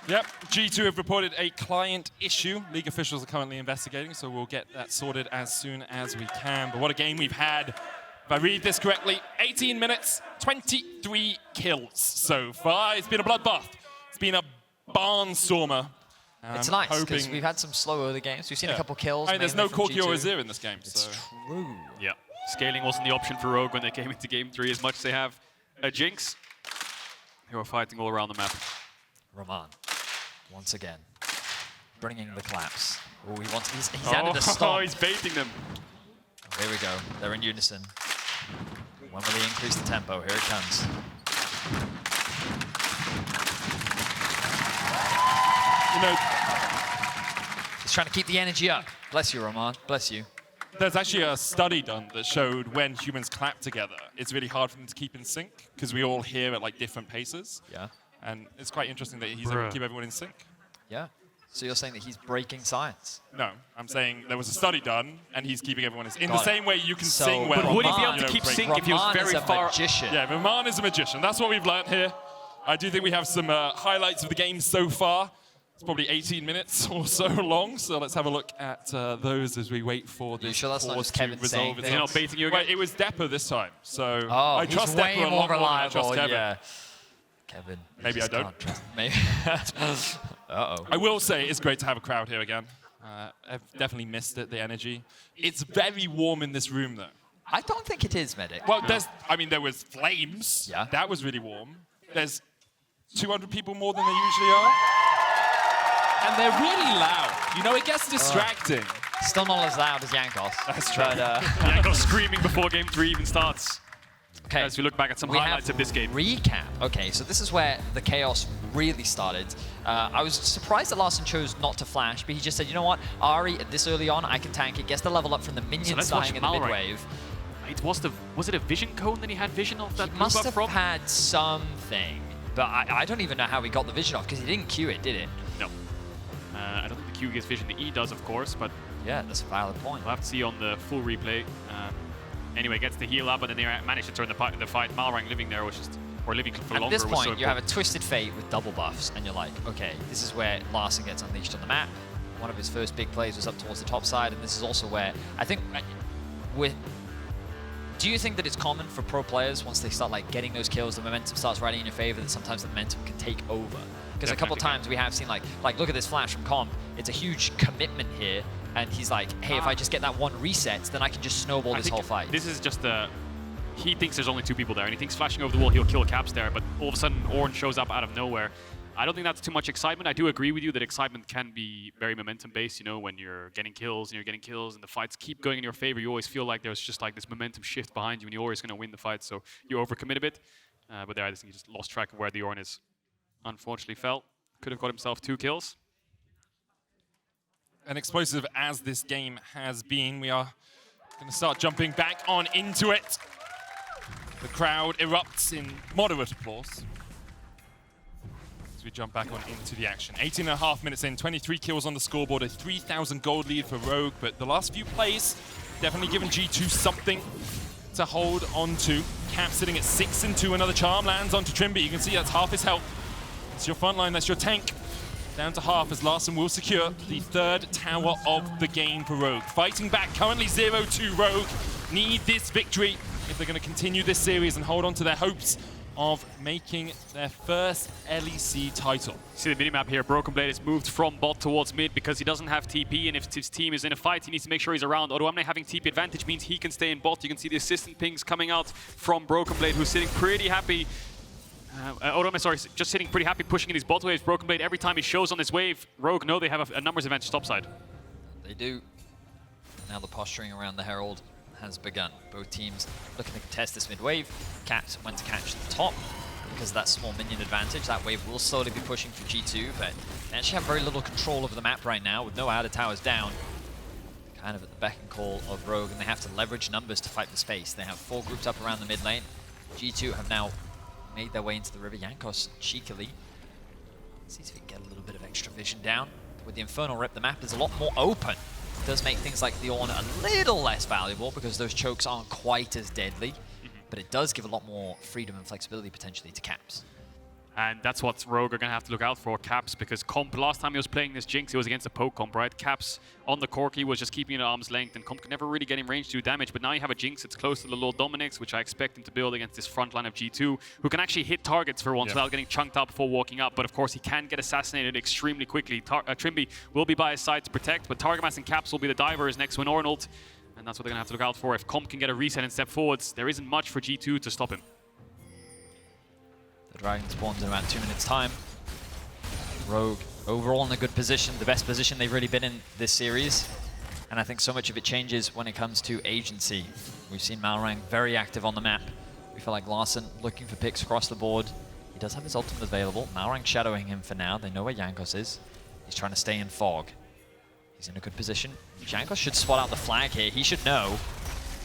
Yep, G2 have reported a client issue. League officials are currently investigating, so we'll get that sorted as soon as we can. But what a game we've had. If I read this correctly, 18 minutes, 23 kills so far. It's been a bloodbath. It's been a barnstormer. It's nice, because we've had some slow early games. We've seen a couple kills. I mean, there's no Corki or G2. Azir in this game. It's true. Yeah, scaling wasn't the option for Rogue when they came into Game 3 as much as they have a Jinx. They were fighting all around the map. Roman, once again, bringing the collapse. Oh, he's added a stop. Oh, he's baiting them. Here we go. They're in unison. When will they increase the tempo? Here it comes. You know, He's trying to keep the energy up. Bless you, Roman. Bless you. there's actually a study done that showed when humans clap together, it's really hard for them to keep in sync because we all hear at like different paces. Yeah. And it's quite interesting that he's able to keep everyone in sync. Yeah. So you're saying that he's breaking science? No, I'm saying there was a study done, and he's keeping everyone in sync. In the Got it. same way you can So, sing well. But would he be Roman, able to keep break- sync if he was Roman very is a far? magician. Yeah, Roman is a magician. That's what we've learned here. I do think we have some highlights of the game so far. It's probably 18 minutes or so long, so let's have a look at those as we wait for this sure that's not pause just to Kevin saying resolve Is he not baiting you again? Wait, it was Depper this time, so Oh, I he's trust way Depper a more lot more than I trust reliable. Kevin. Yeah. Kevin. you Maybe just I don't. can't trust- Maybe. Uh-oh. I will say it's great to have a crowd here again. I've definitely missed it, the energy. It's very warm in this room, though. I don't think it is, Medic. Well, there was flames. Yeah. That was really warm. There's 200 people more than there usually are. And they're really loud. You know, it gets distracting. Still not as loud as Jankos. That's true. But, Jankos screaming before Game 3 even starts. okay. As we look back at some We highlights have of this game. Recap. Okay, so this is where the chaos really started. I was surprised that Larssen chose not to flash, but he just said, you know what, Ahri, at this early on, I can tank it, gets the level up from the minions let's watch dying in the Malrang. mid-wave. Was it a vision cone that he had vision of that He must move up have from? had something, but I don't even know how he got the vision off, because he didn't Q it, did it? No. I don't think the Q gives vision. The E does, of course, but Yeah, that's a valid point. we'll have to see on the full replay. Anyway, gets the heal up, and then they managed to turn the fight. Malrang living there was just, or living for At longer. this was point, so you have a important. Twisted Fate with double buffs, and you're like, okay, this is where Larssen gets unleashed on the map. One of his first big plays was up towards the top side, and this is also where I think do you think that it's common for pro players once they start like getting those kills, the momentum starts riding in your favor, that sometimes the momentum can take over? Because a couple Definitely times we have seen like look at this flash from Comp. It's a huge commitment here, and he's like, hey, if I just get that one reset, then I can just snowball I this think whole fight. This is just he thinks there's only two people there, and he thinks flashing over the wall he'll kill Caps there, but all of a sudden Ornn shows up out of nowhere. I don't think that's too much excitement. I do agree with you that excitement can be very momentum-based, you know, when you're getting kills and the fights keep going in your favor, you always feel like there's just like this momentum shift behind you and you're always going to win the fight, so you overcommit a bit. But there, I think he just lost track of where the Ornn is. Unfortunately fell. Could have got himself 2 kills. And explosive as this game has been, we are going to start jumping back on into it. The crowd erupts in moderate applause as we jump back on into the action. 18.5 minutes in, 23 kills on the scoreboard, a 3,000 gold lead for Rogue, but the last few plays definitely given G2 something to hold on to. Cap sitting at 6-2, another charm lands onto Trymbi. You can see that's half his health. That's your front line, that's your tank. Down to half as Larssen will secure the 3rd tower of the game for Rogue. Fighting back, currently 0-2 Rogue. Need this victory if they're going to continue this series and hold on to their hopes of making their first LEC title. See the minimap here, BrokenBlade has moved from bot towards mid because he doesn't have TP, and if his team is in a fight, he needs to make sure he's around. Odoamne having TP advantage means he can stay in bot. You can see the assistant pings coming out from BrokenBlade, who's sitting pretty happy. Odoamne, sorry, just sitting pretty happy pushing in his bot waves. BrokenBlade, every time he shows on this wave, Rogue know they have a numbers advantage topside. They do. Now the posturing around the Herald has begun. Both teams looking to contest this mid wave. Cat went to catch the top because of that small minion advantage. That wave will slowly be pushing for G2, but they actually have very little control over the map right now with no outer towers down. Kind of at the beck and call of Rogue, and they have to leverage numbers to fight for space. They have 4 groups up around the mid lane. G2 have now made their way into the river. Jankos cheekily sees if he can get a little bit of extra vision down. With the Infernal Rip, the map is a lot more open. It does make things like the Ornn a little less valuable because those chokes aren't quite as deadly, but it does give a lot more freedom and flexibility potentially to Caps. And that's what Rogue are going to have to look out for, Caps, because Comp, last time he was playing this Jinx, it was against a poke Comp, right? Caps on the Corki was just keeping it at arm's length, and Comp could never really get him range to do damage, but now you have a Jinx that's close to the Lord Dominic's, which I expect him to build against this front line of G2, who can actually hit targets for once without getting chunked up before walking up, but of course he can get assassinated extremely quickly. Trymbi will be by his side to protect, but Targamas and Caps will be the divers next to an Ornn ult, and that's what they're going to have to look out for. If Comp can get a reset and step forwards, there isn't much for G2 to stop him. The Dragon spawns in about 2 minutes' time. Rogue overall in a good position, the best position they've really been in this series. And I think so much of it changes when it comes to agency. We've seen Malrang very active on the map. We feel like Larssen looking for picks across the board. He does have his ultimate available. Malrang shadowing him for now. They know where Jankos is. He's trying to stay in fog. He's in a good position. Jankos should spot out the flag here. He should know.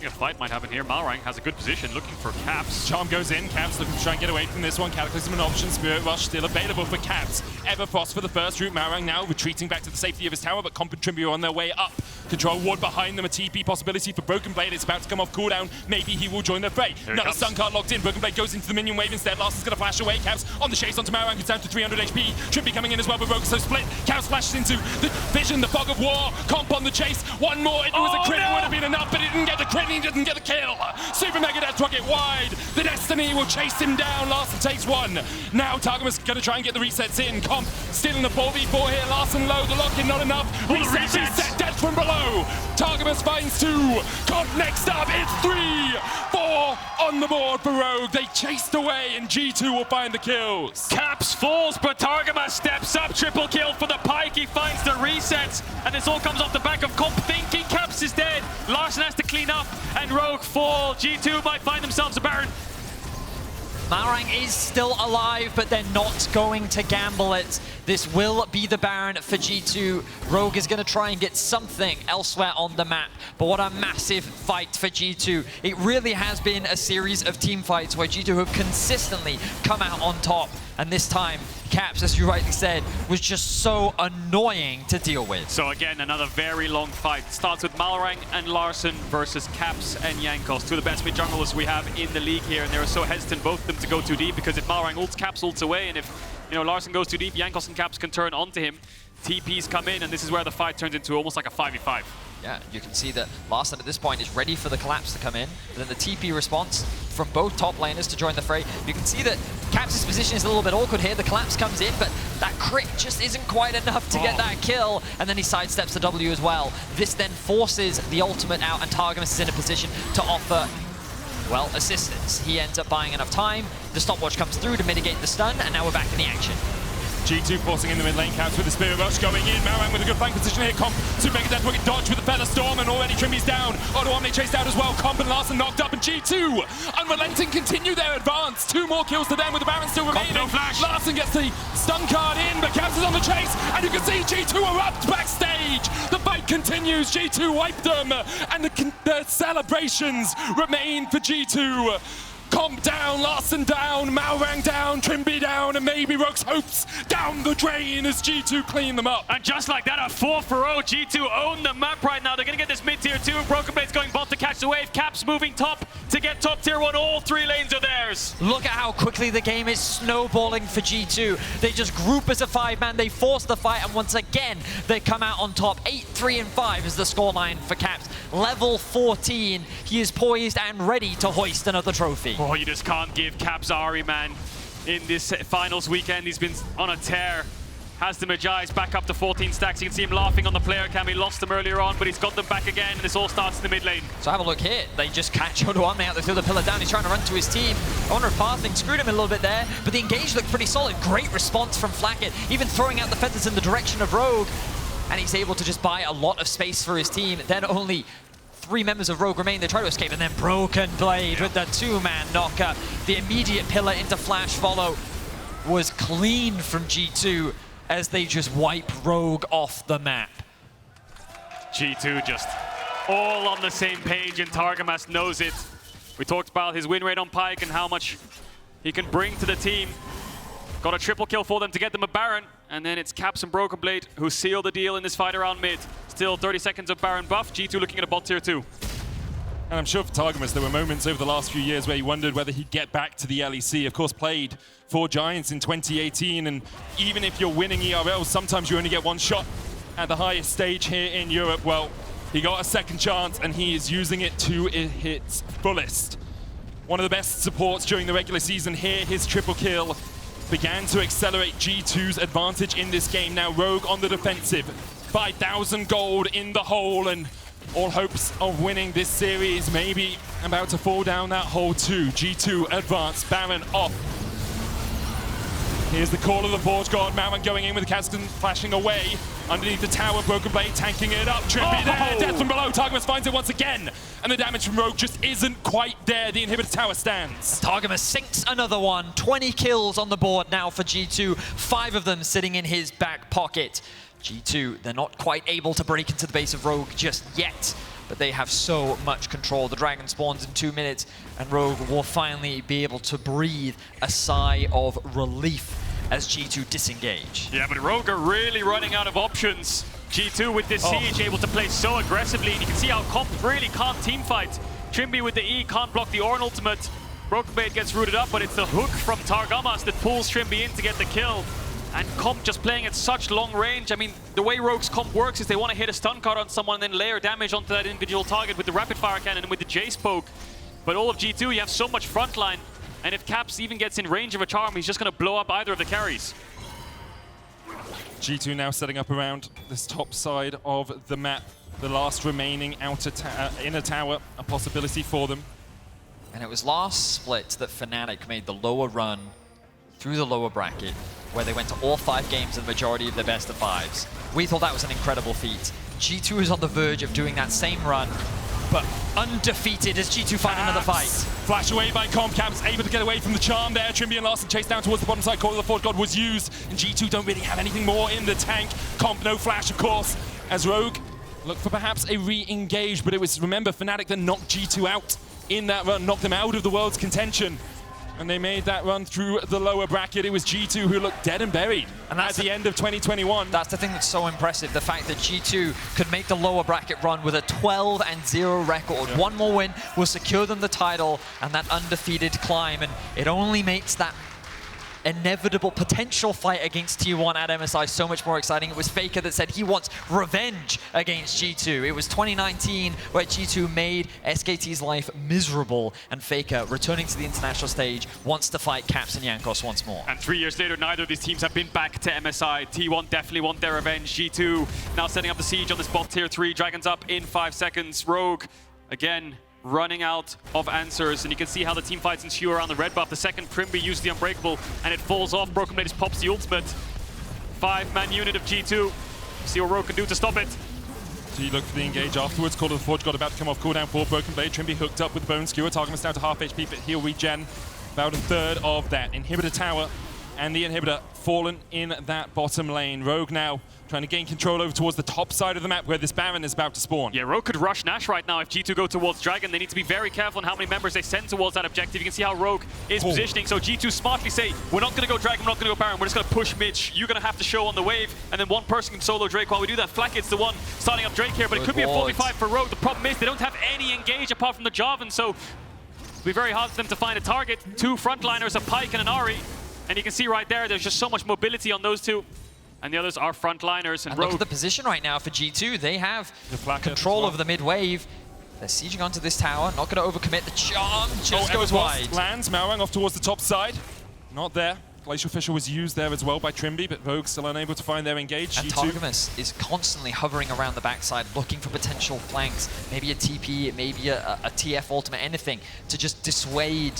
A fight might happen here. Malrang has a good position, looking for Caps. Charm goes in, Caps looking to try and get away from this one. Cataclysm an option, Spirit Rush still available for Caps. Everfrost for the first route, Malrang now retreating back to the safety of his tower, but Comp and Trymbi are on their way up. Control ward behind them, a TP possibility for BrokenBlade. It's about to come off cooldown. Maybe he will join the fray. Another stun card locked in. BrokenBlade goes into the minion wave instead. Larssen's going to flash away. Caps on the chase onto Malrang, who's down to 300 HP. Trymbi coming in as well, but Rogue so split. Caps flashes into the vision, the fog of war. Comp on the chase. One more. It was a crit. It would have been enough, but he didn't get the crit. He didn't get the kill. Super Mega Death Rocket wide. The Destiny will chase him down. Larssen takes one. Now Targamas going to try and get the resets in. Comp still in the 4v4 here. Larssen low. The lock-in not enough. Reset. Death from below. Targamas finds 2. Comp next up. It's 3-4 on the board for Rogue. They chased away and G2 will find the kills. Caps falls, but Targamas steps up. Triple kill for the Pyke. He finds the resets, and this all comes off the back of Comp thinking Caps is dead. Larssen has to clean up, and Rogue fall. G2 might find themselves a Baron. Malrang is still alive, but they're not going to gamble it. This will be the Baron for G2. Rogue is going to try and get something elsewhere on the map. But what a massive fight for G2. It really has been a series of team fights where G2 have consistently come out on top. And this time, Caps, as you rightly said, was just so annoying to deal with. So again, another very long fight. Starts with Malrang and Larssen versus Caps and Jankos, 2 of the best mid junglers we have in the league here, and they're so hesitant, both of them, to go too deep, because if Malrang ults, Caps ults away, and if Larssen goes too deep, Jankos and Caps can turn onto him. TPs come in, and this is where the fight turns into almost like a 5v5. Yeah, you can see that Larssen at this point is ready for the collapse to come in, but then the TP response from both top laners to join the fray. You can see that Caps' position is a little bit awkward here. The collapse comes in, but that crit just isn't quite enough to get that kill, and then he sidesteps the W as well. This then forces the ultimate out, and Targamas is in a position to offer, well, assistance. He ends up buying enough time. The stopwatch comes through to mitigate the stun, and now we're back in the action. G2 forcing in the mid lane, Caps with the Spirit Rush going in. Malrang with a good flank position here. Comp, Super Mega Death Wicked dodge with the Feather Storm, and already Trymbi's down. Odoamne chased out as well. Comp and Larssen knocked up, and G2 unrelenting continue their advance. 2 more kills to them with the Baron still remaining. No flash. Larssen gets the stun card in, but Caps is on the chase, and you can see G2 erupt backstage. The fight continues. G2 wiped them, and the celebrations remain for G2. Comp down, Larssen down, Malrang down, Trymbi down, and maybe Rogue's hopes down the drain as G2 clean them up. And just like that, a 4-for-0. G2 own the map right now. They're going to get this mid-tier 2. BrokenBlade's going bot to catch the wave. Caps moving top to get top tier 1. All 3 lanes are theirs. Look at how quickly the game is snowballing for G2. They just group as a 5-man, they force the fight, and once again, they come out on top. 8-3-5 is the scoreline for Caps. Level 14, he is poised and ready to hoist another trophy. Oh, you just can't give Caps Ahri, man. In this finals weekend, he's been on a tear. Has the Jayce back up to 14 stacks. You can see him laughing on the player cam. He lost them earlier on, but he's got them back again, and this all starts in the mid lane. So have a look here. They just catch Odoamne out. They throw the pillar down. He's trying to run to his team. I wonder if Pathing screwed him a little bit there, but the engage looked pretty solid. Great response from Flakked, even throwing out the feathers in the direction of Rogue. And he's able to just buy a lot of space for his team. Then only 3 members of Rogue remain. They try to escape, and then BrokenBlade with the 2-man knockup. The immediate pillar into flash follow was clean from G2 as they just wipe Rogue off the map. G2 just all on the same page, and Targamas knows it. We talked about his win rate on Pyke and how much he can bring to the team. Got a triple kill for them to get them a Baron, and then it's Caps and BrokenBlade who seal the deal in this fight around mid. Still 30 seconds of Baron buff. G2 looking at a bot tier 2. And I'm sure for Targamas, there were moments over the last few years where he wondered whether he'd get back to the LEC. Of course, played for Giants in 2018, and even if you're winning ERL, sometimes you only get 1 shot at the highest stage here in Europe. Well, he got a second chance, and he is using it to its fullest. One of the best supports during the regular season here, his triple kill began to accelerate G2's advantage in this game. Now Rogue on the defensive, 5,000 gold in the hole, and all hopes of winning this series maybe about to fall down that hole too. G2 advance, Baron off. Here's the call of the Forge God. Malrang going in with the Cascan flashing away. Underneath the tower, BrokenBlade tanking it up. Trymbi there, death from below. Targamas finds it once again. And the damage from Rogue just isn't quite there. The inhibitor tower stands. Targamas sinks another one. 20 kills on the board now for G2. 5 of them sitting in his back pocket. G2, they're not quite able to break into the base of Rogue just yet, but they have so much control. The dragon spawns in 2 minutes, and Rogue will finally be able to breathe a sigh of relief as G2 disengage. Yeah, but Rogue are really running out of options. G2 with this siege able to play so aggressively, and you can see how Comp really can't teamfight. Trymbi with the E can't block the Ornn ultimate. BrokenBlade gets rooted up, but it's the hook from Targamas that pulls Trymbi in to get the kill. And Comp just playing at such long range. I mean, the way Rogue's Comp works is they want to hit a stun card on someone and then layer damage onto that individual target with the rapid fire cannon and with the Jayce poke. But all of G2, you have so much frontline, and if Caps even gets in range of a charm, he's just going to blow up either of the carries. G2 now setting up around this top side of the map. The last remaining inner tower, a possibility for them. And it was last split that Fnatic made the lower run through the lower bracket, where they went to all 5 games and the majority of their best of 5s. We thought that was an incredible feat. G2 is on the verge of doing that same run, but undefeated as G2 find another fight. Flash away by Comp. Caps able to get away from the charm there. Trymbi and Larssen chase down towards the bottom side. Call of the Forge God was used, and G2 don't really have anything more in the tank. Comp, no flash, of course, as Rogue look for perhaps a re-engage, but it was, remember, Fnatic that knocked G2 out in that run, knocked them out of the world's contention. And they made that run through the lower bracket. It was G2 who looked dead and buried at the end of 2021. That's the thing that's so impressive, the fact that G2 could make the lower bracket run with a 12-0 record. Yeah. One more win will secure them the title and that undefeated climb, and it only makes that inevitable potential fight against T1 at MSI so much more exciting. It was FLICKR that said he wants revenge against G2. It was 2019 where G2 made SKT's life miserable, and FLICKR, returning to the international stage, wants to fight Caps and Jankos once more. And 3 years later, neither of these teams have been back to MSI. T1 definitely want their revenge. G2 now setting up the siege on this bot tier 3. Dragons up in 5 seconds. Rogue, again, running out of answers, and you can see how the team fights ensue around the red buff. The second Trymbi uses the Unbreakable, and it falls off. BrokenBlade just pops the ultimate. 5-man unit of G2. See what Rogue can do to stop it. So you look for the engage afterwards. Call of the Forge got about to come off cooldown for BrokenBlade. Trymbi hooked up with Bone Skewer. Targamas down to half HP, but he'll regen. About a third of that. Inhibitor tower and the inhibitor fallen in that bottom lane. Rogue now trying to gain control over towards the top side of the map where this Baron is about to spawn. Yeah, Rogue could rush Nash right now if G2 go towards Dragon. They need to be very careful on how many members they send towards that objective. You can see how Rogue is positioning. So G2 smartly say, we're not going to go Dragon, we're not going to go Baron. We're just going to push mid. You're going to have to show on the wave. And then one person can solo Drake while we do that. Flakked's the one starting up Drake here, but it could be a 45 for Rogue. The problem is they don't have any engage apart from the Jarvan, so it'll be very hard for them to find a target. 2 frontliners, a Pyke and an Ahri. And you can see right there, there's just so much mobility on those two. And the others are frontliners. And look at the position right now for G2. They have control over the mid wave. They're sieging onto this tower. Not going to overcommit. The charm just goes wide. Lands Malrang off towards the top side. Not there. Glacial Fissure was used there as well by Trymbi, but Rogue still unable to find their engage. And Targamas is constantly hovering around the backside, looking for potential flanks. Maybe a TP, maybe a TF ultimate, anything to just dissuade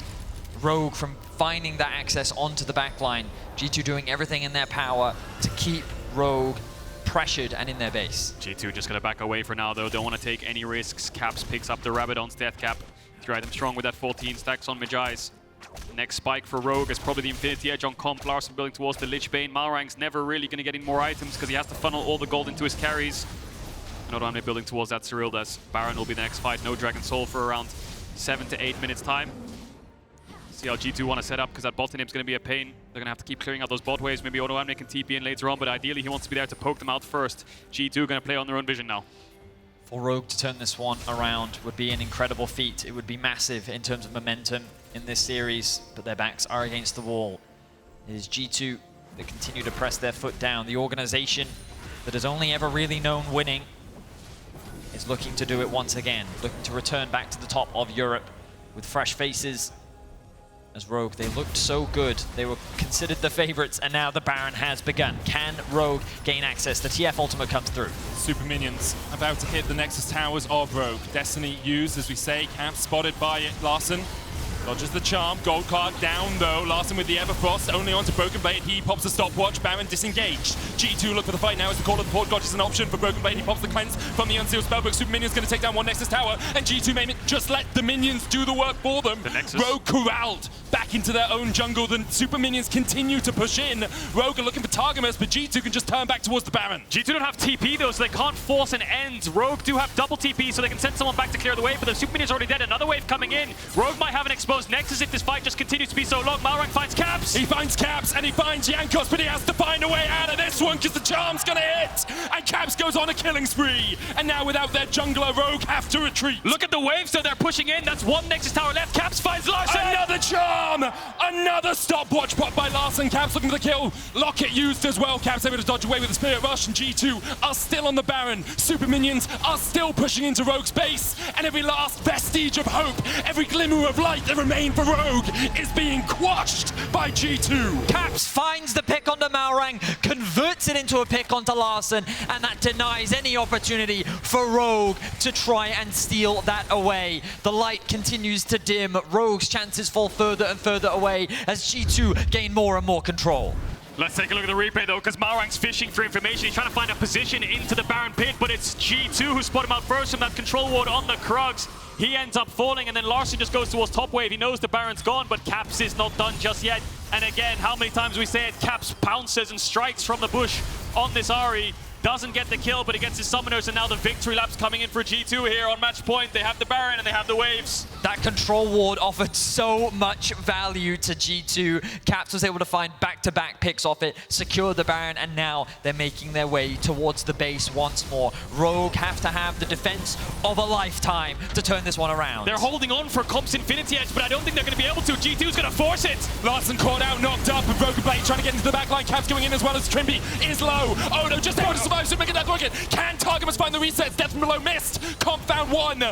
Rogue from finding that access onto the backline. G2 doing everything in their power to keep Rogue pressured and in their base. G2 just gonna back away for now though. Don't want to take any risks. Caps picks up the Rabadon's death cap. Try them strong with that 14 stacks on Mejai's. Next spike for Rogue is probably the Infinity Edge on comp. Larssen building towards the Lich Bane. Malrang's never really gonna get any more items because he has to funnel all the gold into his carries. And Odoamne building towards that Cyrildas. Baron will be the next fight. No Dragon Soul for around 7 to 8 minutes time. See how G2 want to set up, because that bot lane's going to be a pain. They're going to have to keep clearing out those bot waves. Maybe Odoamne can TP in later on, but ideally he wants to be there to poke them out first. G2 going to play on their own vision now. For Rogue to turn this one around would be an incredible feat. It would be massive in terms of momentum in this series, but their backs are against the wall. It is G2 that continue to press their foot down. The organization that has only ever really known winning is looking to do it once again, looking to return back to the top of Europe with fresh faces. As Rogue, they looked so good. They were considered the favorites, and now the Baron has begun. Can Rogue gain access? The TF ultimate comes through. Super minions about to hit the Nexus towers of Rogue. Destiny used, as we say. Camp spotted by Larssen. Dodges the charm. Gold card down, though. Larssen with the Everfrost. Only onto BrokenBlade. He pops the stopwatch. Baron disengaged. G2 look for the fight now as the Call of the Port God is an option for BrokenBlade. He pops the cleanse from the Unsealed Spellbook. Super minions going to take down one Nexus tower. And G2 may just let the minions do the work for them. The Nexus. Rogue corralled back into their own jungle. The super minions continue to push in. Rogue are looking for Targamas, but G2 can just turn back towards the Baron. G2 don't have TP though, so they can't force an end. Rogue do have double TP, so they can send someone back to clear the wave, but the super minion's already dead. Another wave coming in. Rogue might have an exposed Nexus if this fight just continues to be so long. Malrang finds Caps. He finds Caps and he finds Jankos, but he has to find a way out of this one because the charm's gonna hit. And Caps goes on a killing spree. And now without their jungler, Rogue have to retreat. Look at the waves though, they're pushing in. That's one Nexus tower left. Caps finds Larssen. Another charm! Another stopwatch pop by Larssen. Caps looking for the kill. Locket used as well. Caps able to dodge away with the Spirit Rush, and G2 are still on the Baron. Super minions are still pushing into Rogue's base, and every last vestige of hope, every glimmer of light that remained for Rogue is being quashed by G2. Caps finds the pick onto Malrang, converts it into a pick onto Larssen, and that denies any opportunity for Rogue to try and steal that away. The light continues to dim. Rogue's chances fall further and further away as G2 gain more and more control. Let's take a look at the replay though, because Malrang's fishing for information. He's trying to find a position into the Baron pit, but it's G2 who spot him out first from that control ward on the Krugs. He ends up falling, and then Larssen just goes towards top wave. He knows the Baron's gone, but Caps is not done just yet. And again, how many times we say it, Caps pounces and strikes from the bush on this Ahri. Doesn't get the kill, but he gets his summoners, and now the victory lap's coming in for G2 here on match point. They have the Baron and they have the waves. That control ward offered so much value to G2. Caps was able to find back-to-back picks off it, secure the Baron, and now they're making their way towards the base once more. Rogue have to have the defense of a lifetime to turn this one around. They're holding on for Comp's Infinity Edge, but I don't think they're going to be able to. G2's going to force it. Larssen caught out, knocked up, and BrokenBlade trying to get into the backline. Caps going in as well as Trymbi is low. Oh no, just able to survive, so making that rocket. Can Targamas find the resets? Death from below missed. Comp found one.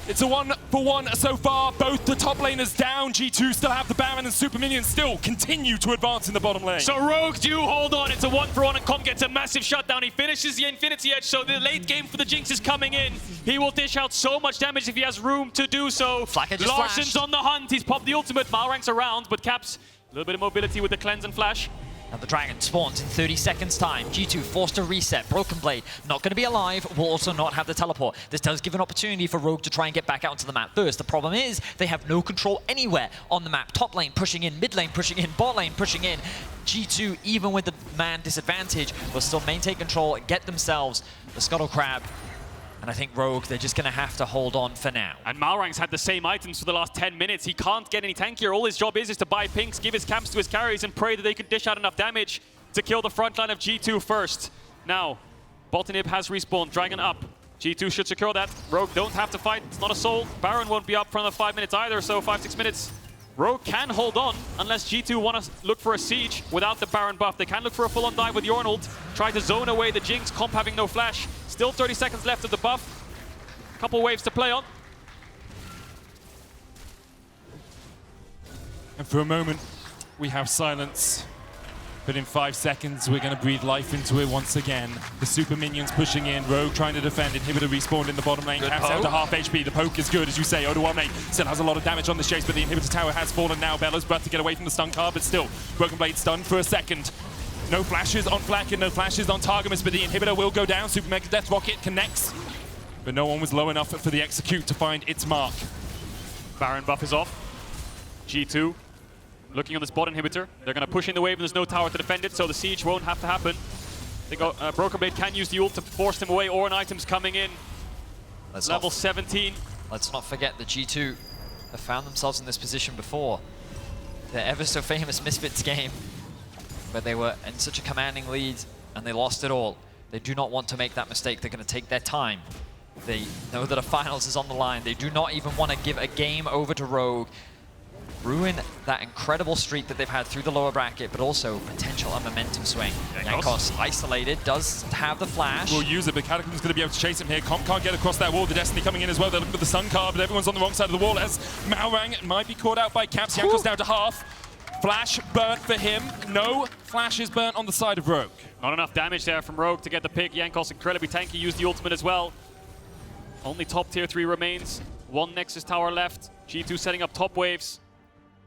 It's a 1-for-1 so far. Both the top laners down. G2 still have the Baron, and Super Minions still continue to advance in the bottom lane. So Rogue do hold on. It's a 1-for-1, and Comp gets a massive shutdown. He finishes the Infinity Edge, so the late game for the Jinx is coming in. He will dish out so much damage if he has room to do so. Larssen's on the hunt. He's popped the ultimate. Malrang's around, but Caps, a little bit of mobility with the cleanse and flash. Now the dragon spawns in 30 seconds time. G2 forced to reset. BrokenBlade not going to be alive, will also not have the teleport. This does give an opportunity for Rogue to try and get back out onto the map first. The problem is they have no control anywhere on the map. Top lane pushing in, mid lane pushing in, bot lane pushing in. G2, even with the man disadvantage, will still maintain control and get themselves the Scuttle Crab. And I think Rogue, they're just going to have to hold on for now. And Malrang's had the same items for the last 10 minutes. He can't get any tankier. All his job is to buy pinks, give his camps to his carries, and pray that they could dish out enough damage to kill the front line of G2 first. Now, Botanib has respawned, Dragon up. G2 should secure that. Rogue don't have to fight, it's not a soul. Baron won't be up for another 5 minutes either, so 5-6 minutes. Rogue can hold on unless G2 want to look for a siege without the Baron buff. They can look for a full-on dive with the Ornn ult. Try to zone away the Jinx, Comp having no flash. Still 30 seconds left of the buff. Couple waves to play on. And for a moment, we have silence. But in 5 seconds, we're going to breathe life into it once again. The super minions pushing in. Rogue trying to defend. Inhibitor respawned in the bottom lane. Caps down to half HP. The poke is good, as you say. Odoamne still has a lot of damage on the Jayce, but the inhibitor tower has fallen now. Bella's about to get away from the stun card, but still, BrokenBlade stunned for a second. No flashes on Flakked, no flashes on Targamas, but the inhibitor will go down. Super Mega Death Rocket connects. But no one was low enough for the execute to find its mark. Baron buff is off. G2 looking on this bot inhibitor. They're going to push in the wave and there's no tower to defend it, so the siege won't have to happen. They go, BrokenBlade can use the ult to force them away. Ornn items coming in. Level 17. Let's not forget that G2 have found themselves in this position before. Their ever so famous Misfits game, where they were in such a commanding lead and they lost it all. They do not want to make that mistake. They're going to take their time. They know that a finals is on the line. They do not even want to give a game over to Rogue. Ruin that incredible streak that they've had through the lower bracket, but also potential a momentum swing. Jankos isolated, does have the flash. Will use it, but Cataclysm's going to be able to chase him here. Comp can't get across that wall. The Destiny coming in as well. They're looking for the Sun card, but everyone's on the wrong side of the wall as Malrang might be caught out by Caps. Jankos down to half. Flash burnt for him. No flash is burnt on the side of Rogue. Not enough damage there from Rogue to get the pick. Jankos incredibly tanky, used the ultimate as well. Only top tier 3 remains. One Nexus tower left. G2 setting up top waves.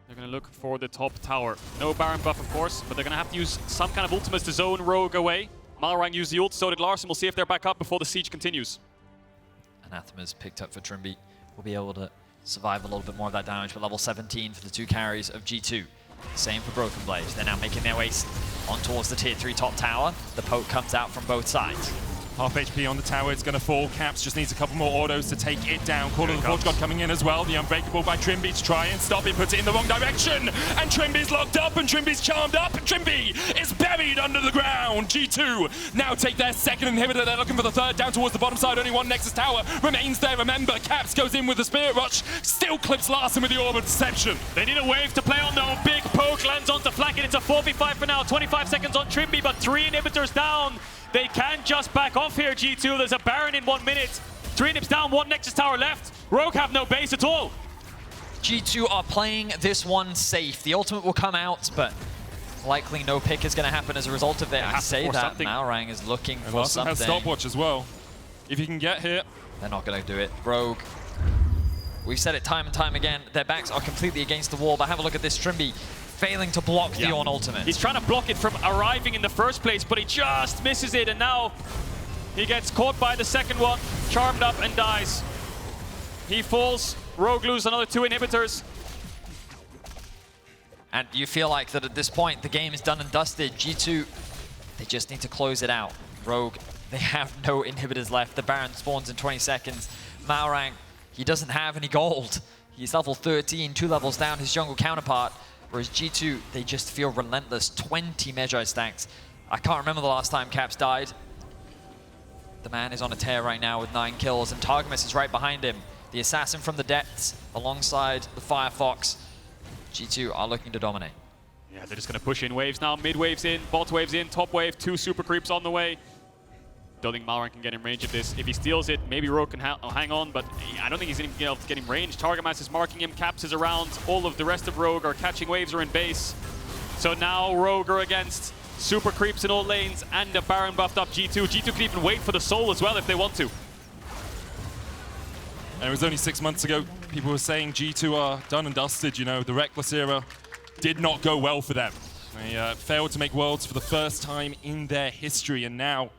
They're going to look for the top tower. No Baron buff, of course, but they're going to have to use some kind of ultimates to zone Rogue away. Malrang used the ult, so did Larssen. We'll see if they're back up before the siege continues. Anathema's picked up for Trymbi. Will be able to survive a little bit more of that damage, but level 17 for the 2 carries of G2. Same for BrokenBlade. They're now making their way on towards the tier 3 top tower. The poke comes out from both sides. Half HP on the tower, it's going to fall. Caps just needs a couple more autos to take it down. Call of the Forge God coming in as well. The Unbreakable by Trymbi to try and stop it, puts it in the wrong direction. And Trimby's locked up, and Trimby's charmed up. Trymbi is buried under the ground. G2 now take their second inhibitor. They're looking for the third down towards the bottom side. Only one Nexus tower remains there. Remember, Caps goes in with the Spirit Rush. Still clips Larssen with the Orb of Deception. They need a wave to play on though. Big poke lands onto Flakked. It's a 4v5 for now. 25 seconds on Trymbi, but 3 inhibitors down. They can just back off here, G2. There's a Baron in 1 minute. 3 nips down, 1 Nexus tower left. Rogue have no base at all. G2 are playing this one safe. The ultimate will come out, but likely no pick is going to happen as a result of it. I say that, Malrang is looking for Larssen something. has stopwatch as well. If he can get here. They're not going to do it. Rogue, we've said it time and time again, their backs are completely against the wall, but have a look at this Trymbi failing to block the Ornn ultimate. He's trying to block it from arriving in the first place, but he just misses it, and now he gets caught by the second one, charmed up and dies. He falls. Rogue loses another 2 inhibitors. And you feel like that at this point, the game is done and dusted. G2, they just need to close it out. Rogue, they have no inhibitors left. The Baron spawns in 20 seconds. Malrang, he doesn't have any gold. He's level 13, 2 levels down his jungle counterpart. Whereas G2, they just feel relentless. 20 Magi stacks. I can't remember the last time Caps died. The man is on a tear right now with 9 kills, and Targamas is right behind him. The assassin from the depths alongside the Firefox. G2 are looking to dominate. Yeah, they're just going to push in waves now. Mid waves in, bot waves in, top wave, 2 super creeps on the way. Don't think Malrang can get in range of this. If he steals it, maybe Rogue can hang on, but I don't think he's going to be able to get in range. Targamas is marking him, Caps is around. All of the rest of Rogue are catching waves or in base. So now Rogue are against super creeps in all lanes and a Baron buffed up G2. G2 can even wait for the soul as well if they want to. And it was only 6 months ago, people were saying G2 are done and dusted, you know, the Reckless era did not go well for them. They failed to make Worlds for the first time in their history, and now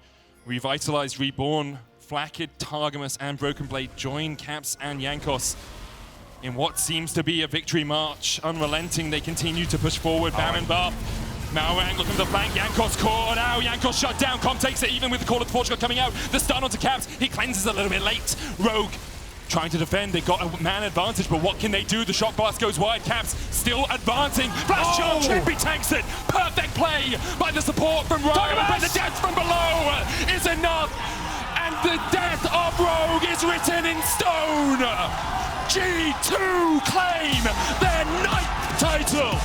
Revitalized, Reborn, Flakked, Targamas, and BrokenBlade join Caps and Jankos in what seems to be a victory march. Unrelenting, they continue to push forward. Baron buff. Malrang looking for the flank. Jankos caught out. Jankos shut down. Com takes it even with the Call of the Forge God coming out. The stun onto Caps. He cleanses a little bit late. Rogue trying to defend. They got a man advantage, but what can they do? The shock blast goes wide. Caps still advancing. Flash shot. Trymbi tanks it. Perfect play by the support from Rogue, but the death from below is enough. And the death of Rogue is written in stone. G2 claim their 9th title.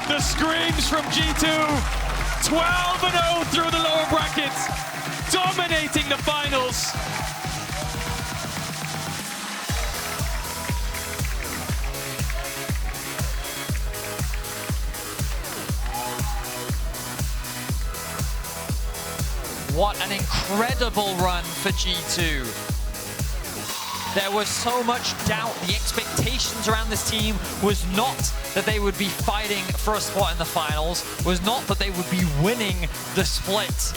The screams from G2, 12-0 through the lower brackets, dominating the finals. What an incredible run for G2. There was so much doubt. The expectations around this team was not that they would be fighting for a spot in the finals, was not that they would be winning the split,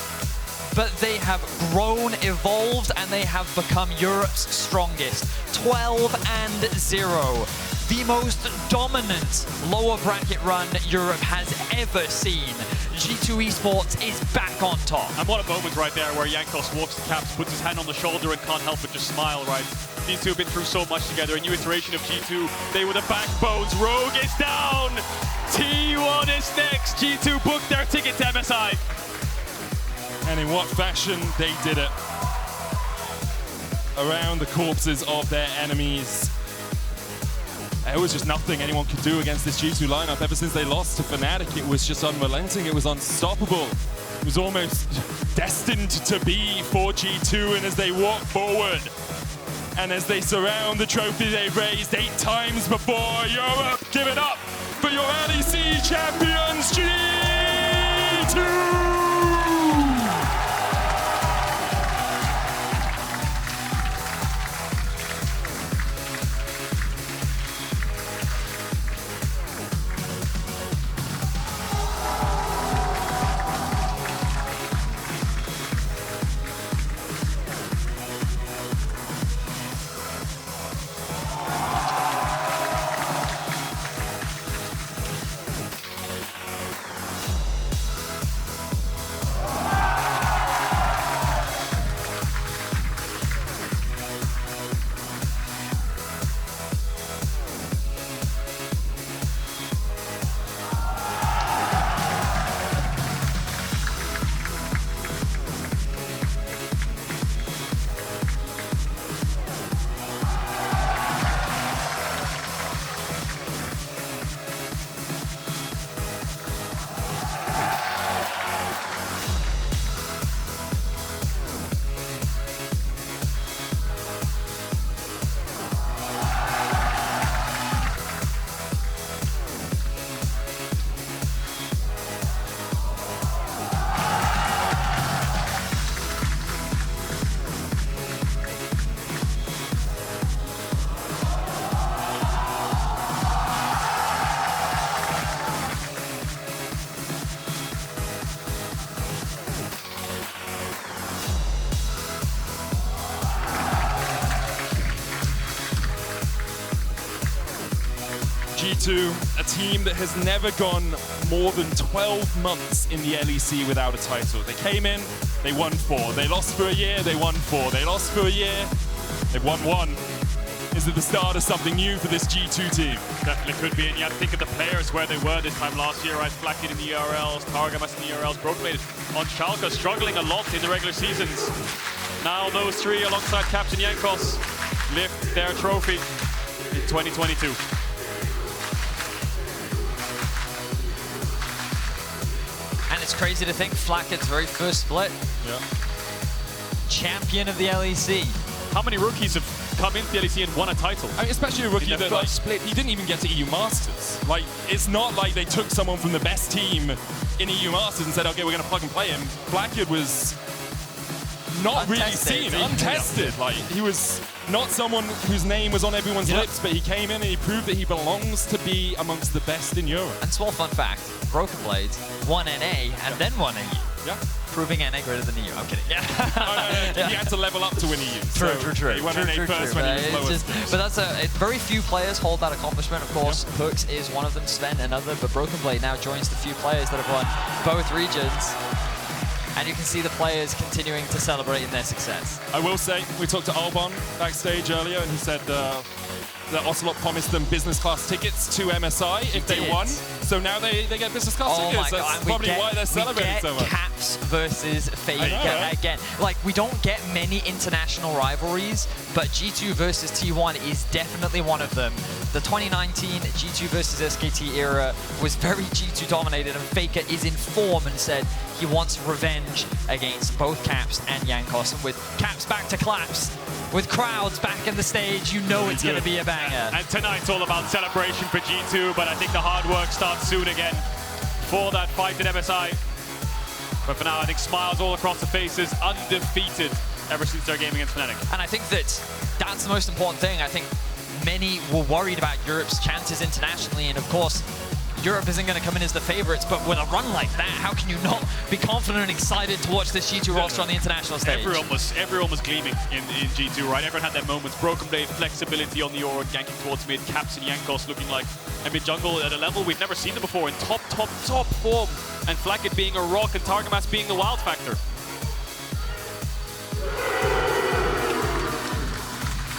but they have grown, evolved, and they have become Europe's strongest. 12-0. The most dominant lower bracket run Europe has ever seen. G2 Esports is back on top. And what a moment right there where Jankos walks to Caps, puts his hand on the shoulder and can't help but just smile, right? These two have been through so much together. A new iteration of G2. They were the backbones. Rogue is down. T1 is next. G2 booked their ticket to MSI. And in what fashion they did it. Around the corpses of their enemies. There was just nothing anyone could do against this G2 lineup. Ever since they lost to Fnatic, it was just unrelenting. It was unstoppable. It was almost destined to be for G2. And as they walk forward, and as they surround the trophy they've raised 8 times before, Europe, give it up for your LEC champions, G2! G2, a team that has never gone more than 12 months in the LEC without a title. They came in, they won 4. They lost for a year, they won 4. They lost for a year, they won 1. Is it the start of something new for this G2 team? Definitely could be, and you have to think of the players where they were this time last year, right? Flakked in the ERLs, Targamas in the ERLs, BrokenBlade on Sjokz, struggling a lot in the regular seasons. Now those 3 alongside Caps and Jankos lift their trophy in 2022. And it's crazy to think Flakked's very first split. Yeah. Champion of the LEC. How many rookies have come into the LEC and won a title? I mean, especially a rookie that like split. He didn't even get to EU Masters. Like, it's not like they took someone from the best team in EU Masters and said, okay, we're going to plug and play him. Flakked was not really seen, untested. Like, he was not someone whose name was on everyone's lips, but he came in and he proved that he belongs to be amongst the best in Europe. And small fun fact, BrokenBlade won NA and then won EU. Yeah. Proving NA greater than EU. I'm kidding. Yeah. He had to level up to win EU. True. He won NA first when he was lowest. But that's very few players hold that accomplishment. Of course, Hooks is one of them, Sven another, but BrokenBlade now joins the few players that have won both regions. And you can see the players continuing to celebrate in their success. I will say, we talked to Albon backstage earlier, and he said that Ocelot promised them business class tickets to MSI if they won. So now they get business class tickets. That's probably why they're celebrating so much. Caps versus FLICKR again. Like, we don't get many international rivalries, but G2 versus T1 is definitely one of them. The 2019 G2 versus SKT era was very G2 dominated, and FLICKR is in form and said he wants revenge against both Caps and Jankos. And with Caps back to claps, with crowds back in the stage, you know it's going to be a banger. And tonight's all about celebration for G2, but I think the hard work starts soon again for that fight at MSI. But for now, I think smiles all across the faces, undefeated ever since their game against Fnatic. And I think that's the most important thing. I think many were worried about Europe's chances internationally, and of course, Europe isn't going to come in as the favorites, but with a run like that, how can you not be confident and excited to watch this G2 roster on the international stage? Everyone was gleaming in G2, right? Everyone had their moments. BrokenBlade, flexibility on the Ornn, ganking towards mid, Caps and Jankos looking like a mid-jungle at a level we've never seen them before, in top form. And Flakked being a rock and Targamas being the wild factor.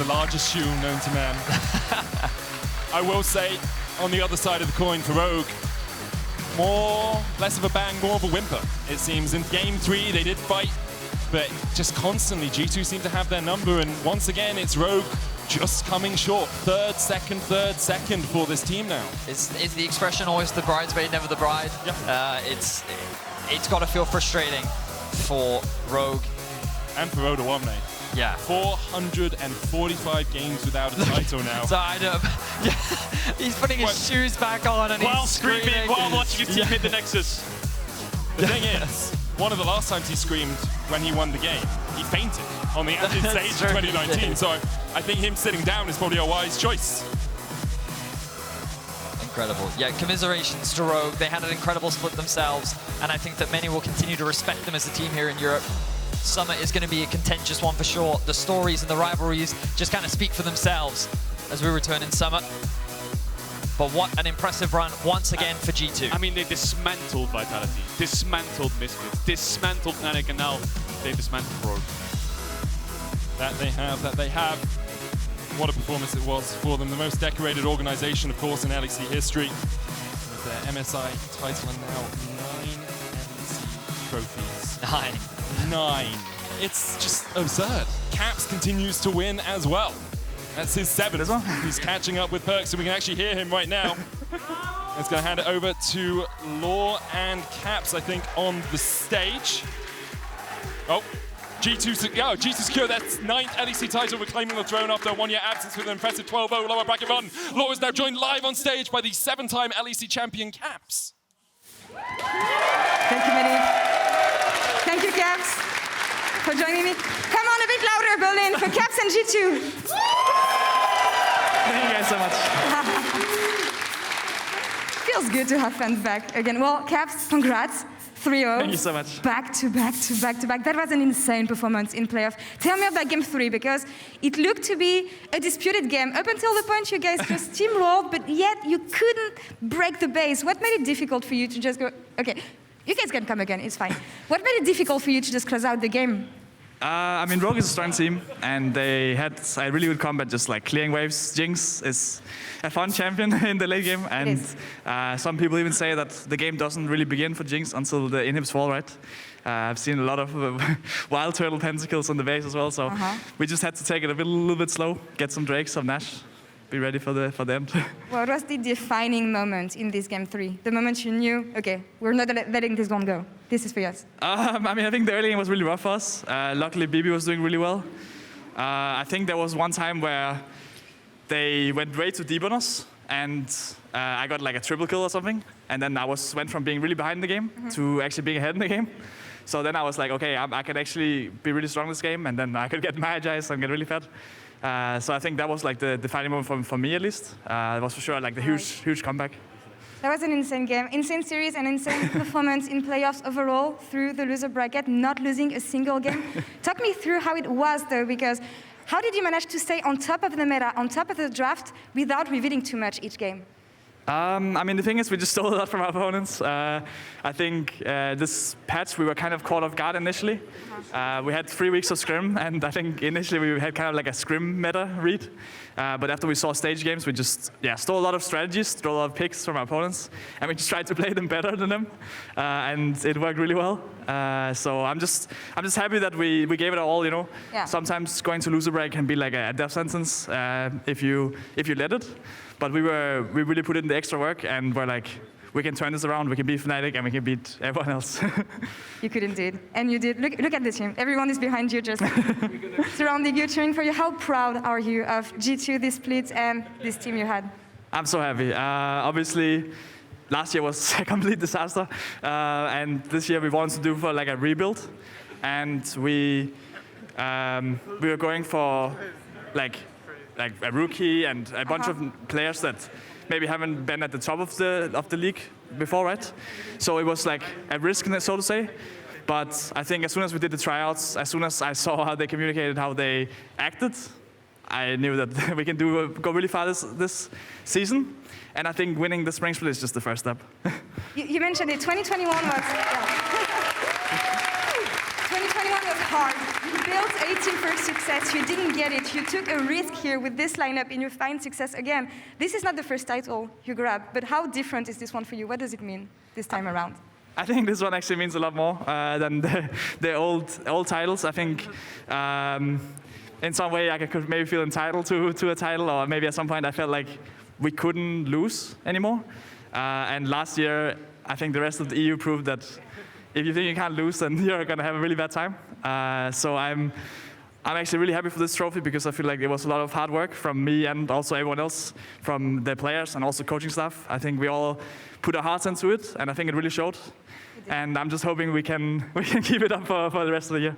The largest shoe known to man. I will say, on the other side of the coin for Rogue, less of a bang, more of a whimper. It seems in game 3 they did fight, but just constantly G2 seem to have their number, and once again it's Rogue just coming short. Third, second for this team now. Is the expression always the bridesmaid, never the bride? Yeah. It's got to feel frustrating for Rogue. And for Odoamne. Yeah. 445 games without a title now. So I know. Yeah. He's putting his shoes back on and while he's screaming, while watching his team hit the Nexus. The thing is, one of the last times he screamed when he won the game, he fainted on the active stage in 2019. So I think him sitting down is probably a wise choice. Incredible. Yeah, commiserations to Rogue. They had an incredible split themselves, and I think that many will continue to respect them as a team here in Europe. Summer is going to be a contentious one for sure. The stories and the rivalries just kind of speak for themselves as we return in summer. But what an impressive run once again for G2. I mean, they dismantled Vitality, dismantled Misfits, dismantled Fnatic, and now they dismantled Rogue. That they have. What a performance it was for them. The most decorated organization, of course, in LEC history. With their MSI title and now 9 LEC trophies. 9. It's just absurd. Caps continues to win as well. That's his 7th. He's catching up with Perks, and we can actually hear him right now. It's going to hand it over to Laure and Caps, I think, on the stage. Oh, G2 secure their 9th LEC title, reclaiming the throne after a 1-year absence with an impressive 12-0 lower bracket run. Laure is now joined live on stage by the 7-time LEC champion Caps. Thank you, Mehdi. Thank you, Caps, for joining me. Come on, a bit louder, Berlin, for Caps and G2. Thank you guys so much. Feels good to have fans back again. Well, Caps, congrats. 3-0. Thank you so much. Back to back to back to back. That was an insane performance in playoff. Tell me about game 3, because it looked to be a disputed game up until the point you guys just steamrolled, but yet you couldn't break the base. What made it difficult for you to just go, okay, you guys can come again, it's fine. What made it difficult for you to just close out the game? I mean, Rogue is a strong team, and they had a really good combat, just like clearing waves. Jinx is a fun champion in the late game, and some people even say that the game doesn't really begin for Jinx until the inhibs fall, right? I've seen a lot of wild turtle pentacles on the base as well, so we just had to take it a little bit slow, get some Drakes, some Nash, be ready for the end. What was the defining moment in this game 3? The moment you knew, okay, we're not letting this one go. This is for us. I mean, I think the early game was really rough for us. Luckily, BB was doing really well. I think there was one time where they went way too deep on us, and I got like a triple kill or something, and then I went from being really behind in the game to actually being ahead in the game. So then I was like, okay, I can actually be really strong this game, and then I could get Jayce and get really fat. So I think that was like the defining moment for me at least. It was for sure like the huge comeback. That was an insane game, insane series, and insane performance in playoffs overall through the loser bracket, not losing a single game. Talk me through how it was though, because how did you manage to stay on top of the meta, on top of the draft, without revealing too much each game? I mean, the thing is, we just stole a lot from our opponents. I think this patch, we were kind of caught off guard initially. We had 3 weeks of scrim, and I think initially we had kind of like a scrim meta read. But after we saw stage games, we just stole a lot of strategies, stole a lot of picks from our opponents, and we just tried to play them better than them, and it worked really well. So I'm just happy that we gave it all. You know, sometimes going to loser break can be like a death sentence if you let it. But we really put in the extra work, and we're like, we can turn this around, we can beat Fnatic, and we can beat everyone else. You could indeed, and you did. Look at the team. Everyone is behind you, just surrounding you, cheering for you. How proud are you of G2, this split, and this team you had? I'm so happy. Obviously, last year was a complete disaster, and this year we wanted to do for like a rebuild, and we were going for like a rookie and a bunch of players that maybe haven't been at the top of the league before, right? So it was like a risk, so to say. But I think as soon as we did the tryouts, as soon as I saw how they communicated, how they acted, I knew that we can go really far this season. And I think winning the spring split is just the first step. You mentioned it. 2021 was 2021 was hard. You built a team for success. You didn't get it. You took a risk here with this lineup, and you find success again. This is not the first title you grabbed, but how different is this one for you? What does it mean this time around? I think this one actually means a lot more than the old titles. I think in some way I could maybe feel entitled to a title, or maybe at some point I felt like we couldn't lose anymore. And last year, I think the rest of the EU proved that if you think you can't lose, then you're going to have a really bad time. So I'm actually really happy for this trophy, because I feel like it was a lot of hard work from me and also everyone else, from the players and also coaching staff. I think we all put our hearts into it, and I think it really showed. And I'm just hoping we can keep it up for the rest of the year.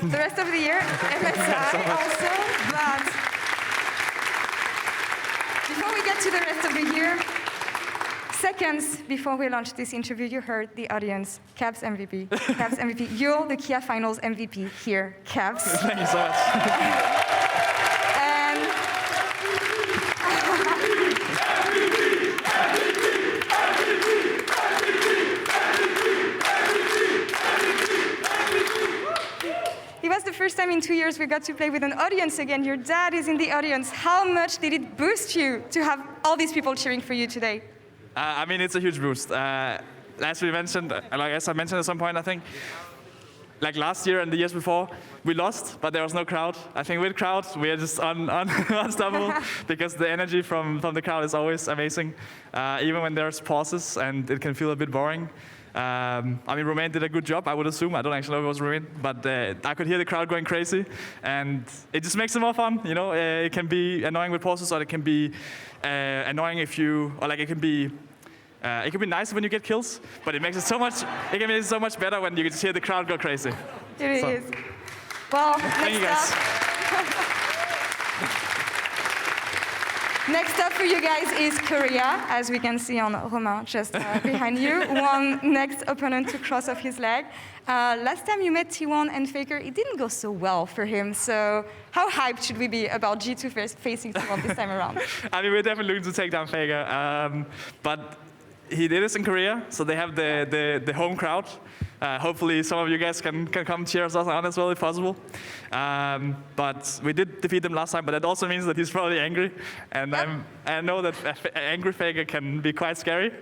The rest of the year, MSI also, but before we get to the rest of the year, seconds before we launched this interview, you heard the audience, Cavs MVP. Cavs MVP. You're the Kia Finals MVP here, Cavs. Thank you so much. It was the first time in 2 years we got to play with an audience again. Your dad is in the audience. How much did it boost you to have all these people cheering for you today? I mean, it's a huge boost. As we mentioned, as I mentioned at some point, I think, like last year and the years before, we lost, but there was no crowd. I think with crowd, we are just unstoppable, because the energy from the crowd is always amazing, even when there's pauses and it can feel a bit boring. I mean, Romain did a good job, I would assume. I don't actually know if it was Romain, but I could hear the crowd going crazy, and it just makes it more fun. You know, it can be annoying with pauses, or it can be annoying if you, or like it can be nice when you get kills, but it makes it so much. It can make it so much better when you just hear the crowd go crazy. It is. Well, thank you guys. Next up for you guys is Korea, as we can see on Romain just behind you. One next opponent to cross off his leg. Last time you met T1 and FLICKR, it didn't go so well for him. So how hyped should we be about G2 facing T1 this time around? I mean, we're definitely looking to take down FLICKR. But he did this in Korea, so they have the home crowd. Hopefully some of you guys can come cheer us on as well if possible. But we did defeat them last time, but that also means that he's probably angry. And I know that angry FLICKR can be quite scary.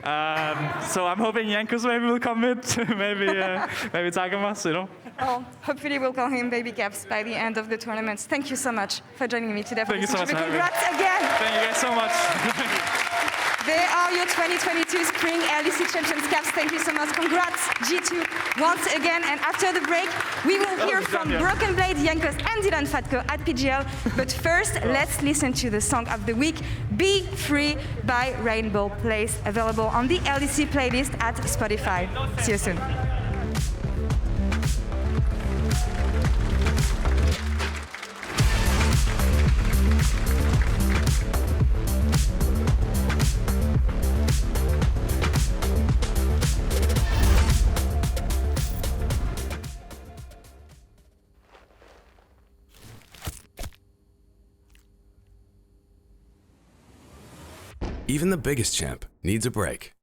So I'm hoping Jankos maybe will commit, maybe Targamas, you know. Well, hopefully we'll call him Baby Caps by the end of the tournament. Thank you so much for joining me today. Thank you so much for having me. Congrats again. Thank you guys so much. They are your 2022 Spring LEC Champions, Cavs. Thank you so much. Congrats, G2, once again. And after the break, we will hear from BrokenBlade, Jankos, and Dylan Fatko at PGL. But first, let's listen to the song of the week, Be Free by Rainbow Place, available on the LEC playlist at Spotify. See you soon. Even the biggest champ needs a break.